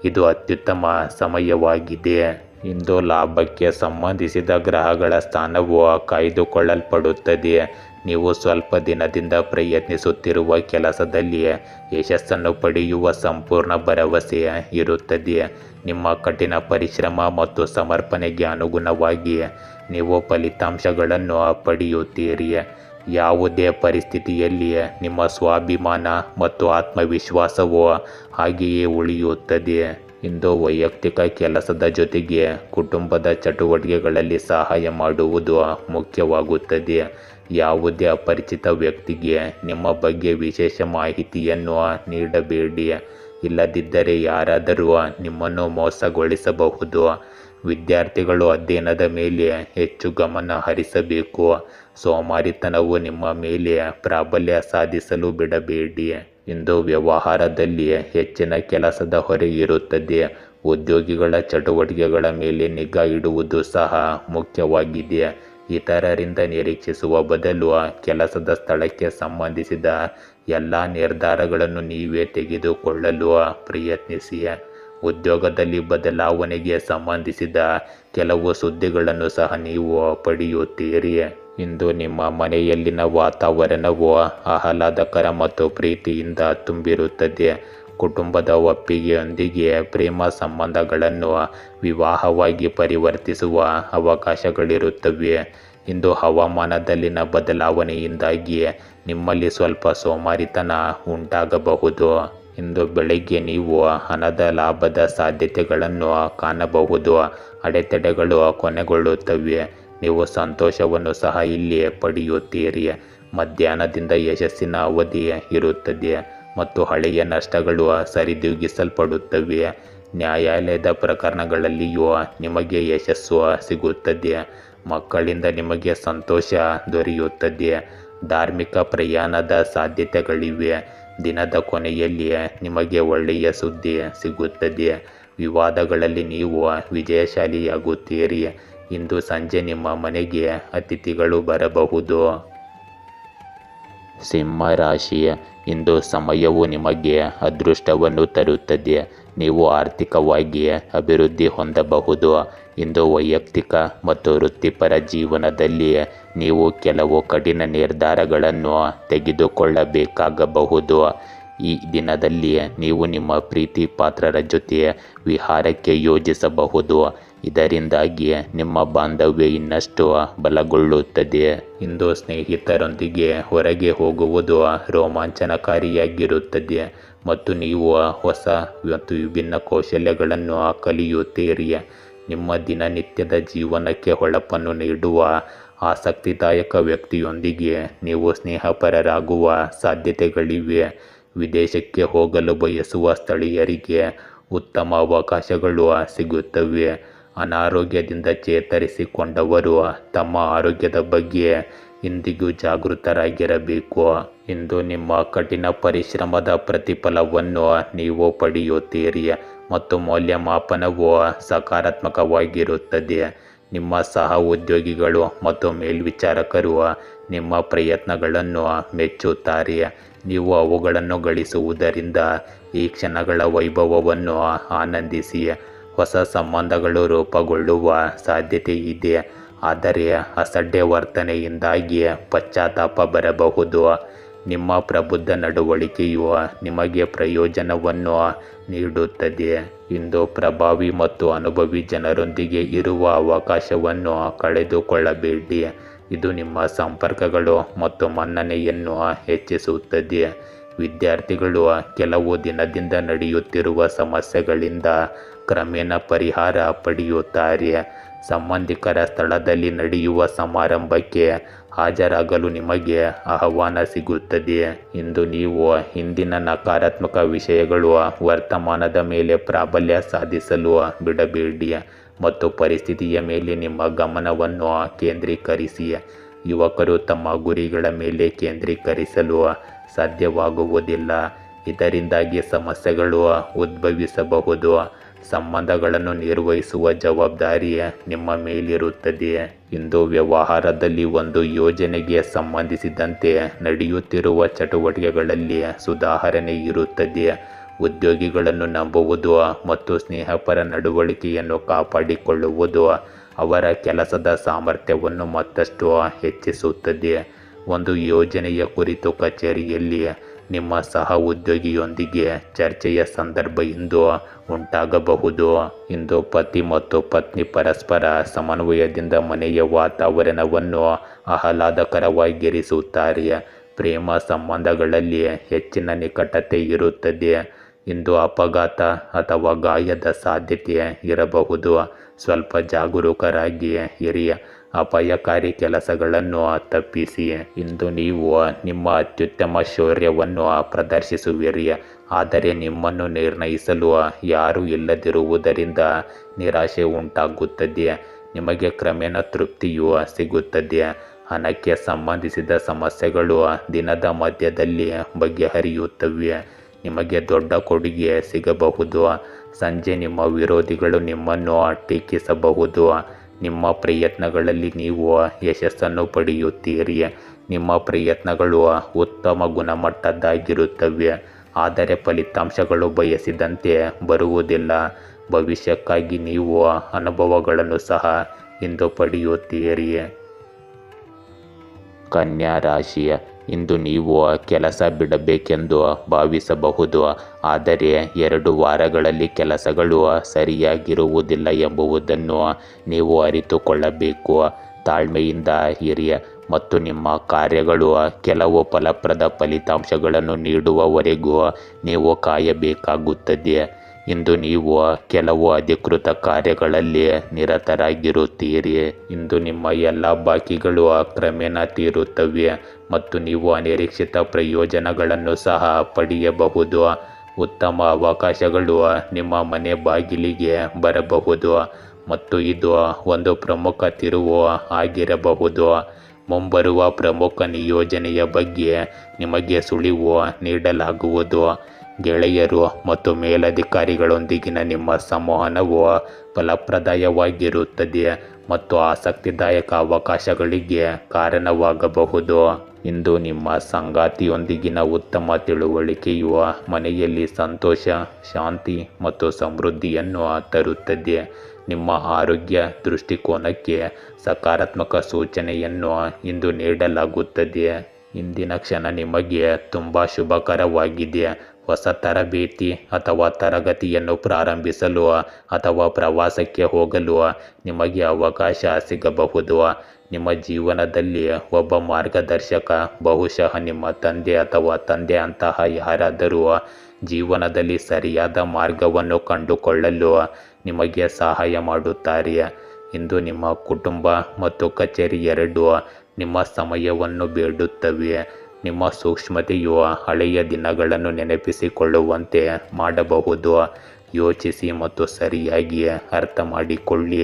ಇದು ಅತ್ಯುತ್ತಮ ಸಮಯವಾಗಿದೆ. ಇಂದು ಲಾಭಕ್ಕೆ ಸಂಬಂಧಿಸಿದ ಗ್ರಹಗಳ ಸ್ಥಾನವು ಕಾಯ್ದುಕೊಳ್ಳಲ್ಪಡುತ್ತದೆ. ನೀವು ಸ್ವಲ್ಪ ದಿನದಿಂದ ಪ್ರಯತ್ನಿಸುತ್ತಿರುವ ಕೆಲಸದಲ್ಲಿ ಯಶಸ್ಸನ್ನು ಪಡೆಯುವ ಸಂಪೂರ್ಣ ಭರವಸೆ ಇರುತ್ತದೆ. ನಿಮ್ಮ ಕಠಿಣ ಪರಿಶ್ರಮ ಮತ್ತು ಸಮರ್ಪಣೆಗೆ ಅನುಗುಣವಾಗಿ ನೀವು ಫಲಿತಾಂಶಗಳನ್ನು ಪಡೆಯುತ್ತೀರಿ. ಯಾವುದೇ ಪರಿಸ್ಥಿತಿಯಲ್ಲಿ ನಿಮ್ಮ ಸ್ವಾಭಿಮಾನ ಮತ್ತು ಆತ್ಮವಿಶ್ವಾಸವು ಹಾಗೆಯೇ ಉಳಿಯುತ್ತದೆ. ಇಂದು ವೈಯಕ್ತಿಕ ಕೆಲಸದ ಜೊತೆಗೆ ಕುಟುಂಬದ ಚಟುವಟಿಕೆಗಳಲ್ಲಿ ಸಹಾಯ ಮಾಡುವುದು ಮುಖ್ಯವಾಗುತ್ತದೆ. ಯಾವುದೇ ಅಪರಿಚಿತ ವ್ಯಕ್ತಿಗೆ ನಿಮ್ಮ ಬಗ್ಗೆ ವಿಶೇಷ ಮಾಹಿತಿಯನ್ನು ನೀಡಬೇಡಿ, ಇಲ್ಲದಿದ್ದರೆ ಯಾರಾದರೂ ನಿಮ್ಮನ್ನು ಮೋಸಗೊಳಿಸಬಹುದು. ವಿದ್ಯಾರ್ಥಿಗಳು ಅಧ್ಯಯನದ ಮೇಲೆ ಹೆಚ್ಚು ಗಮನ ಹರಿಸಬೇಕು. ಸೋಮಾರಿತನವು ನಿಮ್ಮ ಮೇಲೆ ಪ್ರಾಬಲ್ಯ ಸಾಧಿಸಲು ಬಿಡಬೇಡಿ. ಇಂದು ವ್ಯವಹಾರದಲ್ಲಿ ಹೆಚ್ಚಿನ ಕೆಲಸದ ಹೊರೆ ಇರುತ್ತದೆ. ಉದ್ಯೋಗಿಗಳ ಚಟುವಟಿಕೆಗಳ ಮೇಲೆ ನಿಗಾ ಇಡುವುದು ಸಹ ಮುಖ್ಯವಾಗಿದೆ. ಇತರರಿಂದ ನಿರೀಕ್ಷಿಸುವ ಬದಲು ಕೆಲಸದ ಸ್ಥಳಕ್ಕೆ ಸಂಬಂಧಿಸಿದ ಎಲ್ಲ ನಿರ್ಧಾರಗಳನ್ನು ನೀವೇ ತೆಗೆದುಕೊಳ್ಳಲು ಪ್ರಯತ್ನಿಸಿ. ಉದ್ಯೋಗದಲ್ಲಿ ಬದಲಾವಣೆಗೆ ಸಂಬಂಧಿಸಿದ ಕೆಲವು ಸುದ್ದಿಗಳನ್ನು ಸಹ ನೀವು ಪಡೆಯುತ್ತೀರಿ. ಇಂದು ನಿಮ್ಮ ಮನೆಯಲ್ಲಿನ ವಾತಾವರಣವು ಆಹ್ಲಾದಕರ ಮತ್ತು ಪ್ರೀತಿಯಿಂದ ತುಂಬಿರುತ್ತದೆ. ಕುಟುಂಬದ ಒಪ್ಪಿಗೆಯೊಂದಿಗೆ ಪ್ರೇಮ ಸಂಬಂಧಗಳನ್ನು ವಿವಾಹವಾಗಿ ಪರಿವರ್ತಿಸುವ ಅವಕಾಶಗಳಿರುತ್ತವೆ. ಇಂದು ಹವಾಮಾನದಲ್ಲಿನ ಬದಲಾವಣೆಯಿಂದಾಗಿ ನಿಮ್ಮಲ್ಲಿ ಸ್ವಲ್ಪ ಸೋಮಾರಿತನ ಉಂಟಾಗಬಹುದು. ಇಂದು ಬೆಳಗ್ಗೆ ನೀವು ಹಣದ ಲಾಭದ ಸಾಧ್ಯತೆಗಳನ್ನು ಕಾಣಬಹುದು. ಅಡೆತಡೆಗಳು ಕೊನೆಗೊಳ್ಳುತ್ತವೆ. ನೀವು ಸಂತೋಷವನ್ನು ಸಹ ಇಲ್ಲಿ ಪಡೆಯುತ್ತೀರಿ. ಮಧ್ಯಾಹ್ನದಿಂದ ಯಶಸ್ಸಿನ ಅವಧಿ ಇರುತ್ತದೆ ಮತ್ತು ಹಳೆಯ ನಷ್ಟಗಳು ಸರಿದೂಗಿಸಲ್ಪಡುತ್ತವೆ. ನ್ಯಾಯಾಲಯದ ಪ್ರಕರಣಗಳಲ್ಲಿಯೂ ನಿಮಗೆ ಯಶಸ್ಸು ಸಿಗುತ್ತದೆ. ಮಕ್ಕಳಿಂದ ನಿಮಗೆ ಸಂತೋಷ ದೊರೆಯುತ್ತದೆ. ಧಾರ್ಮಿಕ ಪ್ರಯಾಣದ ಸಾಧ್ಯತೆಗಳಿವೆ. ದಿನದ ಕೊನೆಯಲ್ಲಿ ನಿಮಗೆ ಒಳ್ಳೆಯ ಸುದ್ದಿ ಸಿಗುತ್ತದೆ. ವಿವಾದಗಳಲ್ಲಿ ನೀವು ವಿಜಯಶಾಲಿಯಾಗುತ್ತೀರಿ. ಇಂದು ಸಂಜೆ ನಿಮ್ಮ ಮನೆಗೆ ಅತಿಥಿಗಳು ಬರಬಹುದು. ಸಿಂಹ ರಾಶಿ, ಇಂದು ಸಮಯವು ನಿಮಗೆ ಅದೃಷ್ಟವನ್ನು ತರುತ್ತದೆ. ನೀವು ಆರ್ಥಿಕವಾಗಿ ಅಭಿವೃದ್ಧಿ ಹೊಂದಬಹುದು. ಇಂದು ವೈಯಕ್ತಿಕ ಮತ್ತು ವೃತ್ತಿಪರ ಜೀವನದಲ್ಲಿ ನೀವು ಕೆಲವು ಕಠಿಣ ನಿರ್ಧಾರಗಳನ್ನು ತೆಗೆದುಕೊಳ್ಳಬೇಕಾಗಬಹುದು. ಈ ದಿನದಲ್ಲಿ ನೀವು ನಿಮ್ಮ ಪ್ರೀತಿ ಪಾತ್ರರ ಜೊತೆ ವಿಹಾರಕ್ಕೆ ಯೋಜಿಸಬಹುದು. ಇದರಿಂದಾಗಿ ನಿಮ್ಮ ಬಾಂಧವ್ಯ ಇನ್ನಷ್ಟು ಬಲಗೊಳ್ಳುತ್ತದೆ. ಇಂದು ಸ್ನೇಹಿತರೊಂದಿಗೆ ಹೊರಗೆ ಹೋಗುವುದು ರೋಮಾಂಚನಕಾರಿಯಾಗಿರುತ್ತದೆ ಮತ್ತು ನೀವು ಹೊಸ ಮತ್ತು ವಿಭಿನ್ನ ಕೌಶಲ್ಯಗಳನ್ನು ಕಲಿಯುತ್ತೀರಿ. ನಿಮ್ಮ ದಿನನಿತ್ಯದ ಜೀವನಕ್ಕೆ ಹೊಳಪನ್ನು ನೀಡುವ ಆಸಕ್ತಿದಾಯಕ ವ್ಯಕ್ತಿಯೊಂದಿಗೆ ನೀವು ಸ್ನೇಹಪರರಾಗುವ ಸಾಧ್ಯತೆಗಳಿವೆ. ವಿದೇಶಕ್ಕೆ ಹೋಗಲು ಬಯಸುವ ಸ್ಥಳೀಯರಿಗೆ ಉತ್ತಮ ಅವಕಾಶಗಳು ಸಿಗುತ್ತವೆ. ಅನಾರೋಗ್ಯದಿಂದ ಚೇತರಿಸಿಕೊಂಡವರು ತಮ್ಮ ಆರೋಗ್ಯದ ಬಗ್ಗೆ ಇಂದಿಗೂ ಜಾಗೃತರಾಗಿರಬೇಕು. ಇಂದು ನಿಮ್ಮ ಕಠಿಣ ಪರಿಶ್ರಮದ ಪ್ರತಿಫಲವನ್ನು ನೀವು ಪಡೆಯುತ್ತೀರಿ ಮತ್ತು ಮೌಲ್ಯಮಾಪನವು ಸಕಾರಾತ್ಮಕವಾಗಿರುತ್ತದೆ. ನಿಮ್ಮ ಸಹ ಉದ್ಯೋಗಿಗಳು ಮತ್ತು ಮೇಲ್ವಿಚಾರಕರು ನಿಮ್ಮ ಪ್ರಯತ್ನಗಳನ್ನು ಮೆಚ್ಚುತ್ತಾರೆ. ನೀವು ಅವುಗಳನ್ನು ಗಳಿಸುವುದರಿಂದ ಈ ಕ್ಷಣಗಳ ವೈಭವವನ್ನು ಆನಂದಿಸಿ. ಹೊಸ ಸಂಬಂಧಗಳು ರೂಪುಗೊಳ್ಳುವ ಸಾಧ್ಯತೆ ಇದೆ, ಆದರೆ ಅಸಡ್ಡೆ ವರ್ತನೆಯಿಂದಾಗಿ ಪಶ್ಚಾತ್ತಾಪ ಬರಬಹುದು. ನಿಮ್ಮ ಪ್ರಬುದ್ಧ ನಡವಳಿಕೆಯು ನಿಮಗೆ ಪ್ರಯೋಜನವನ್ನು ನೀಡುತ್ತದೆ. ಇಂದು ಪ್ರಭಾವಿ ಮತ್ತು ಅನುಭವಿ ಜನರೊಂದಿಗೆ ಇರುವ ಅವಕಾಶವನ್ನು ಕಳೆದುಕೊಳ್ಳಬೇಡಿ. ಇದು ನಿಮ್ಮ ಸಂಪರ್ಕಗಳು ಮತ್ತು ಮನ್ನಣೆಯನ್ನು ಹೆಚ್ಚಿಸುತ್ತದೆ. ವಿದ್ಯಾರ್ಥಿಗಳು ಕೆಲವು ದಿನದಿಂದ ನಡೆಯುತ್ತಿರುವ ಸಮಸ್ಯೆಗಳಿಂದ ಕ್ರಮೇಣ ಪರಿಹಾರ ಪಡೆಯುತ್ತಾರೆ. ಸಂಬಂಧಿಕರ ಸ್ಥಳದಲ್ಲಿ ನಡೆಯುವ ಸಮಾರಂಭಕ್ಕೆ ಹಾಜರಾಗಲು ನಿಮಗೆ ಆಹ್ವಾನ ಸಿಗುತ್ತದೆ. ಇಂದು ನೀವು ಹಿಂದಿನ ನಕಾರಾತ್ಮಕ ವಿಷಯಗಳು ವರ್ತಮಾನದ ಮೇಲೆ ಪ್ರಾಬಲ್ಯ ಸಾಧಿಸಲು ಬಿಡಬೇಡಿ ಮತ್ತು ಪರಿಸ್ಥಿತಿಯ ಮೇಲೆ ನಿಮ್ಮ ಗಮನವನ್ನು ಕೇಂದ್ರೀಕರಿಸಿ. ಯುವಕರು ತಮ್ಮ ಗುರಿಗಳ ಮೇಲೆ ಕೇಂದ್ರೀಕರಿಸಲು ಸಾಧ್ಯವಾಗುವುದಿಲ್ಲ. ಇದರಿಂದಾಗಿ ಸಮಸ್ಯೆಗಳು ಉದ್ಭವಿಸಬಹುದು. ಸಂಬಂಧಗಳನ್ನು ನಿರ್ವಹಿಸುವ ಜವಾಬ್ದಾರಿ ನಿಮ್ಮ ಮೇಲಿರುತ್ತದೆ. ಇಂದು ವ್ಯವಹಾರದಲ್ಲಿ ಒಂದು ಯೋಜನೆಗೆ ಸಂಬಂಧಿಸಿದಂತೆ ನಡೆಯುತ್ತಿರುವ ಚಟುವಟಿಕೆಗಳಲ್ಲಿ ಸುಧಾರಣೆ ಇರುತ್ತದೆ. ಉದ್ಯೋಗಿಗಳನ್ನು ನಂಬುವುದು ಮತ್ತು ಸ್ನೇಹಪರ ನಡವಳಿಕೆಯನ್ನು ಕಾಪಾಡಿಕೊಳ್ಳುವುದು ಅವರ ಕೆಲಸದ ಸಾಮರ್ಥ್ಯವನ್ನು ಮತ್ತಷ್ಟು ಹೆಚ್ಚಿಸುತ್ತದೆ. ಒಂದು ಯೋಜನೆಯ ಕುರಿತು ಕಚೇರಿಯಲ್ಲಿ ನಿಮ್ಮ ಸಹ ಉದ್ಯೋಗಿಯೊಂದಿಗೆ ಚರ್ಚೆಯ ಸಂದರ್ಭ ಇಂದು ಉಂಟಾಗಬಹುದು. ಇಂದು ಪತಿ ಮತ್ತು ಪತ್ನಿ ಪರಸ್ಪರ ಸಮನ್ವಯದಿಂದ ಮನೆಯ ವಾತಾವರಣವನ್ನು ಆಹ್ಲಾದಕರವಾಗಿರಿಸುತ್ತಾರೆ. ಪ್ರೇಮ ಸಂಬಂಧಗಳಲ್ಲಿ ಹೆಚ್ಚಿನ ನಿಕಟತೆ ಇರುತ್ತದೆ. ಇಂದು ಅಪಘಾತ ಅಥವಾ ಗಾಯದ ಸಾಧ್ಯತೆ ಇರಬಹುದು. ಸ್ವಲ್ಪ ಜಾಗರೂಕರಾಗಿ ಇರಿ. ಅಪಾಯಕಾರಿ ಕೆಲಸಗಳನ್ನು ತಪ್ಪಿಸಿ. ಇಂದು ನೀವು ನಿಮ್ಮ ಅತ್ಯುತ್ತಮ ಶೌರ್ಯವನ್ನು ಪ್ರದರ್ಶಿಸುವಿರಿ, ಆದರೆ ನಿಮ್ಮನ್ನು ನಿರ್ಣಯಿಸಲು ಯಾರೂ ಇಲ್ಲದಿರುವುದರಿಂದ ನಿರಾಶೆ ಉಂಟಾಗುತ್ತದೆ. ನಿಮಗೆ ಕ್ರಮೇಣ ತೃಪ್ತಿಯೂ ಸಿಗುತ್ತದೆ. ಹಣಕ್ಕೆ ಸಂಬಂಧಿಸಿದ ಸಮಸ್ಯೆಗಳು ದಿನದ ಮಧ್ಯದಲ್ಲಿ ಬಗೆಹರಿಯುತ್ತವೆ. ನಿಮಗೆ ದೊಡ್ಡ ಕೊಡುಗೆ ಸಿಗಬಹುದು. ಸಂಜೆ ನಿಮ್ಮ ವಿರೋಧಿಗಳು ನಿಮ್ಮನ್ನು ಟೀಕಿಸಬಹುದು. ನಿಮ್ಮ ಪ್ರಯತ್ನಗಳಲ್ಲಿ ನೀವು ಯಶಸ್ಸನ್ನು ಪಡೆಯುತ್ತೀರಿ. ನಿಮ್ಮ ಪ್ರಯತ್ನಗಳು ಉತ್ತಮ ಗುಣಮಟ್ಟದ್ದಾಗಿರುತ್ತವೆ, ಆದರೆ ಫಲಿತಾಂಶಗಳು ಬಯಸಿದಂತೆ ಬರುವುದಿಲ್ಲ. ಭವಿಷ್ಯಕ್ಕಾಗಿ ನೀವು ಅನುಭವಗಳನ್ನು ಸಹ ಇಂದು ಪಡೆಯುತ್ತೀರಿ. ಕನ್ಯಾ ರಾಶಿ, ಇಂದು ನೀವು ಕೆಲಸ ಬಿಡಬೇಕೆಂದು ಭಾವಿಸಬಹುದು, ಆದರೆ 2 ವಾರಗಳಲ್ಲಿ ಕೆಲಸಗಳು ಸರಿಯಾಗಿರುವುದಿಲ್ಲ ಎಂಬುದನ್ನು ನೀವು ಅರಿತುಕೊಳ್ಳಬೇಕು. ತಾಳ್ಮೆಯಿಂದ ಇರಿ ಮತ್ತು ನಿಮ್ಮ ಕಾರ್ಯಗಳು ಕೆಲವು ಫಲಪ್ರದ ಫಲಿತಾಂಶಗಳನ್ನು ನೀಡುವವರೆಗೂ ನೀವು ಕಾಯಬೇಕಾಗುತ್ತದೆ. ಇಂದು ನೀವು ಕೆಲವು ಅಧಿಕೃತ ಕಾರ್ಯಗಳಲ್ಲಿ ನಿರತರಾಗಿರುತ್ತೀರಿ. ಇಂದು ನಿಮ್ಮ ಎಲ್ಲ ಬಾಕಿಗಳು ಕ್ರಮೇಣ ತೀರುತ್ತವೆ ಮತ್ತು ನೀವು ಅನಿರೀಕ್ಷಿತ ಪ್ರಯೋಜನಗಳನ್ನು ಸಹ ಪಡೆಯಬಹುದು. ಉತ್ತಮ ಅವಕಾಶಗಳು ನಿಮ್ಮ ಮನೆ ಬಾಗಿಲಿಗೆ ಬರಬಹುದು ಮತ್ತು ಇದು ಒಂದು ಪ್ರಮುಖ ತಿರುವು ಆಗಿರಬಹುದು. ಮುಂಬರುವ ಪ್ರಮುಖ ನಿಯೋಜನೆಯ ಬಗ್ಗೆ ನಿಮಗೆ ಸುಳಿವು ನೀಡಲಾಗುವುದು. ಗೆಳೆಯರು ಮತ್ತು ಮೇಲಧಿಕಾರಿಗಳೊಂದಿಗಿನ ನಿಮ್ಮ ಸಂವಹನವು ಫಲಪ್ರದವಾಗಿರುತ್ತದೆ ಮತ್ತು ಆಸಕ್ತಿದಾಯಕ ಅವಕಾಶಗಳಿಗೆ ಕಾರಣವಾಗಬಹುದು. ಇಂದು ನಿಮ್ಮ ಸಂಗಾತಿಯೊಂದಿಗಿನ ಉತ್ತಮ ತಿಳುವಳಿಕೆಯು ಮನೆಯಲ್ಲಿ ಸಂತೋಷ, ಶಾಂತಿ ಮತ್ತು ಸಮೃದ್ಧಿಯನ್ನು ತರುತ್ತದೆ. ನಿಮ್ಮ ಆರೋಗ್ಯ ದೃಷ್ಟಿಕೋನಕ್ಕೆ ಸಕಾರಾತ್ಮಕ ಸೂಚನೆಯನ್ನು ಇಂದು ನೀಡಲಾಗುತ್ತದೆ. ಇಂದಿನ ಕ್ಷಣ ನಿಮಗೆ ತುಂಬ ಶುಭಕರವಾಗಿದೆ. ಹೊಸ ತರಬೇತಿ ಅಥವಾ ತರಗತಿಯನ್ನು ಪ್ರಾರಂಭಿಸಲು ಅಥವಾ ಪ್ರವಾಸಕ್ಕೆ ಹೋಗಲು ನಿಮಗೆ ಅವಕಾಶ ಸಿಗಬಹುದು. ನಿಮ್ಮ ಜೀವನದಲ್ಲಿ ಒಬ್ಬ ಮಾರ್ಗದರ್ಶಕ, ಬಹುಶಃ ನಿಮ್ಮ ತಂದೆ ಅಥವಾ ತಂದೆಯಂತಹ ಯಾರಾದರೂ, ಜೀವನದಲ್ಲಿ ಸರಿಯಾದ ಮಾರ್ಗವನ್ನು ಕಂಡುಕೊಳ್ಳಲು ನಿಮಗೆ ಸಹಾಯ ಮಾಡುತ್ತಾರೆ. ಇಂದು ನಿಮ್ಮ ಕುಟುಂಬ ಮತ್ತು ಕಚೇರಿ ಎರಡೂ ನಿಮ್ಮ ಸಮಯವನ್ನು ಬೇಡುತ್ತವೆ. ನಿಮ್ಮ ಸೂಕ್ಷ್ಮತೆಯು ಹಳೆಯ ದಿನಗಳನ್ನು ನೆನಪಿಸಿಕೊಳ್ಳುವಂತೆ ಮಾಡಬಹುದು. ಯೋಚಿಸಿ ಮತ್ತು ಸರಿಯಾಗಿ ಅರ್ಥ ಮಾಡಿಕೊಳ್ಳಿ.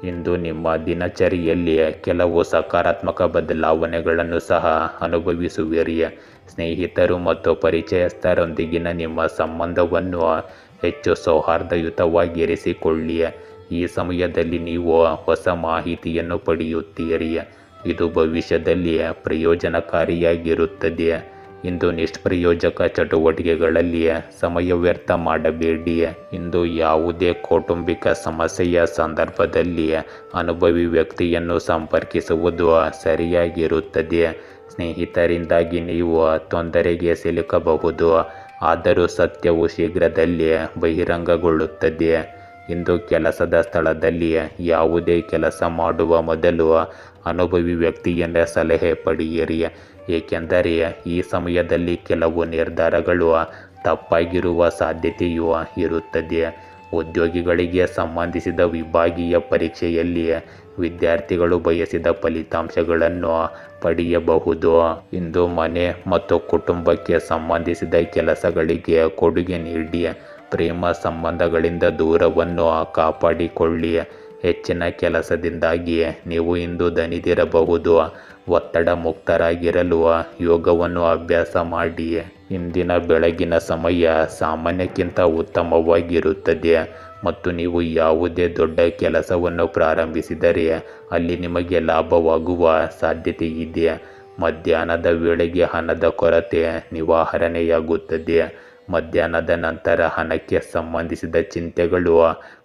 ಇಂದು ನಿಮ್ಮ ದಿನಚರಿಯಲ್ಲಿ ಕೆಲವು ಸಕಾರಾತ್ಮಕ ಬದಲಾವಣೆಗಳನ್ನು ಸಹ ಅನುಭವಿಸುವಿರಿ. ಸ್ನೇಹಿತರು ಮತ್ತು ಪರಿಚಯಸ್ಥರೊಂದಿಗಿನ ನಿಮ್ಮ ಸಂಬಂಧವನ್ನು ಹೆಚ್ಚು ಸೌಹಾರ್ದಯುತವಾಗಿರಿಸಿಕೊಳ್ಳಿ. ಈ ಸಮಯದಲ್ಲಿ ನೀವು ಹೊಸ ಮಾಹಿತಿಯನ್ನು ಪಡೆಯುತ್ತೀರಿ, ಇದು ಭವಿಷ್ಯದಲ್ಲಿ ಪ್ರಯೋಜನಕಾರಿಯಾಗಿರುತ್ತದೆ. ಇಂದು ನಿಷ್ಪ್ರಯೋಜಕ ಚಟುವಟಿಕೆಗಳಲ್ಲಿ ಸಮಯ ವ್ಯರ್ಥ ಮಾಡಬೇಡಿ. ಇಂದು ಯಾವುದೇ ಕೌಟುಂಬಿಕ ಸಮಸ್ಯೆಯ ಸಂದರ್ಭದಲ್ಲಿ ಅನುಭವಿ ವ್ಯಕ್ತಿಯನ್ನು ಸಂಪರ್ಕಿಸುವುದು ಸರಿಯಾಗಿರುತ್ತದೆ. ಸ್ನೇಹಿತರಿಂದಾಗಿ ನೀವು ತೊಂದರೆಗೆ ಸಿಲುಕಬಹುದು, ಆದರೂ ಸತ್ಯವು ಶೀಘ್ರದಲ್ಲೇ ಬಹಿರಂಗಗೊಳ್ಳುತ್ತದೆ. ಇಂದು ಕೆಲಸದ ಸ್ಥಳದಲ್ಲಿ ಯಾವುದೇ ಕೆಲಸ ಮಾಡುವ ಮೊದಲು ಅನುಭವಿ ವ್ಯಕ್ತಿಯಿಂದ ಸಲಹೆ ಪಡೆಯಿರಿ, ಏಕೆಂದರೆ ಈ ಸಮಯದಲ್ಲಿ ಕೆಲವು ನಿರ್ಧಾರಗಳು ತಪ್ಪಾಗಿರುವ ಸಾಧ್ಯತೆಯೂ ಇರುತ್ತದೆ. ಉದ್ಯೋಗಿಗಳಿಗೆ ಸಂಬಂಧಿಸಿದ ವಿಭಾಗೀಯ ಪರೀಕ್ಷೆಯಲ್ಲಿ ವಿದ್ಯಾರ್ಥಿಗಳು ಬಯಸಿದ ಫಲಿತಾಂಶಗಳನ್ನು ಪಡೆಯಬಹುದು. ಇಂದು ಮನೆ ಮತ್ತು ಕುಟುಂಬಕ್ಕೆ ಸಂಬಂಧಿಸಿದ ಕೆಲಸಗಳಿಗೆ ಕೊಡುಗೆ ನೀಡಿ ಪ್ರೇಮ ಸಂಬಂಧಗಳಿಂದ ದೂರವನ್ನು ಕಾಪಾಡಿಕೊಳ್ಳಿ. ಹೆಚ್ಚಿನ ಕೆಲಸದಿಂದಾಗಿ ನೀವು ಇಂದು ದಣಿದಿರಬಹುದು. ಒತ್ತಡ ಮುಕ್ತರಾಗಿರಲು ಯೋಗವನ್ನು ಅಭ್ಯಾಸ ಮಾಡಿ. ಇಂದಿನ ಬೆಳಗಿನ ಸಮಯ ಸಾಮಾನ್ಯಕ್ಕಿಂತ ಉತ್ತಮವಾಗಿರುತ್ತದೆ ಮತ್ತು ನೀವು ಯಾವುದೇ ದೊಡ್ಡ ಕೆಲಸವನ್ನು ಪ್ರಾರಂಭಿಸಿದರೆ ಅಲ್ಲಿ ನಿಮಗೆ ಲಾಭವಾಗುವ ಸಾಧ್ಯತೆ ಇದೆ. ಮಧ್ಯಾಹ್ನದ ವೇಳೆಗೆ ಹಣದ ಕೊರತೆ ನಿವಾರಣೆಯಾಗುತ್ತದೆ. ಮಧ್ಯಾಹ್ನದ ನಂತರ ಹಣಕ್ಕೆ ಸಂಬಂಧಿಸಿದ ಚಿಂತೆಗಳು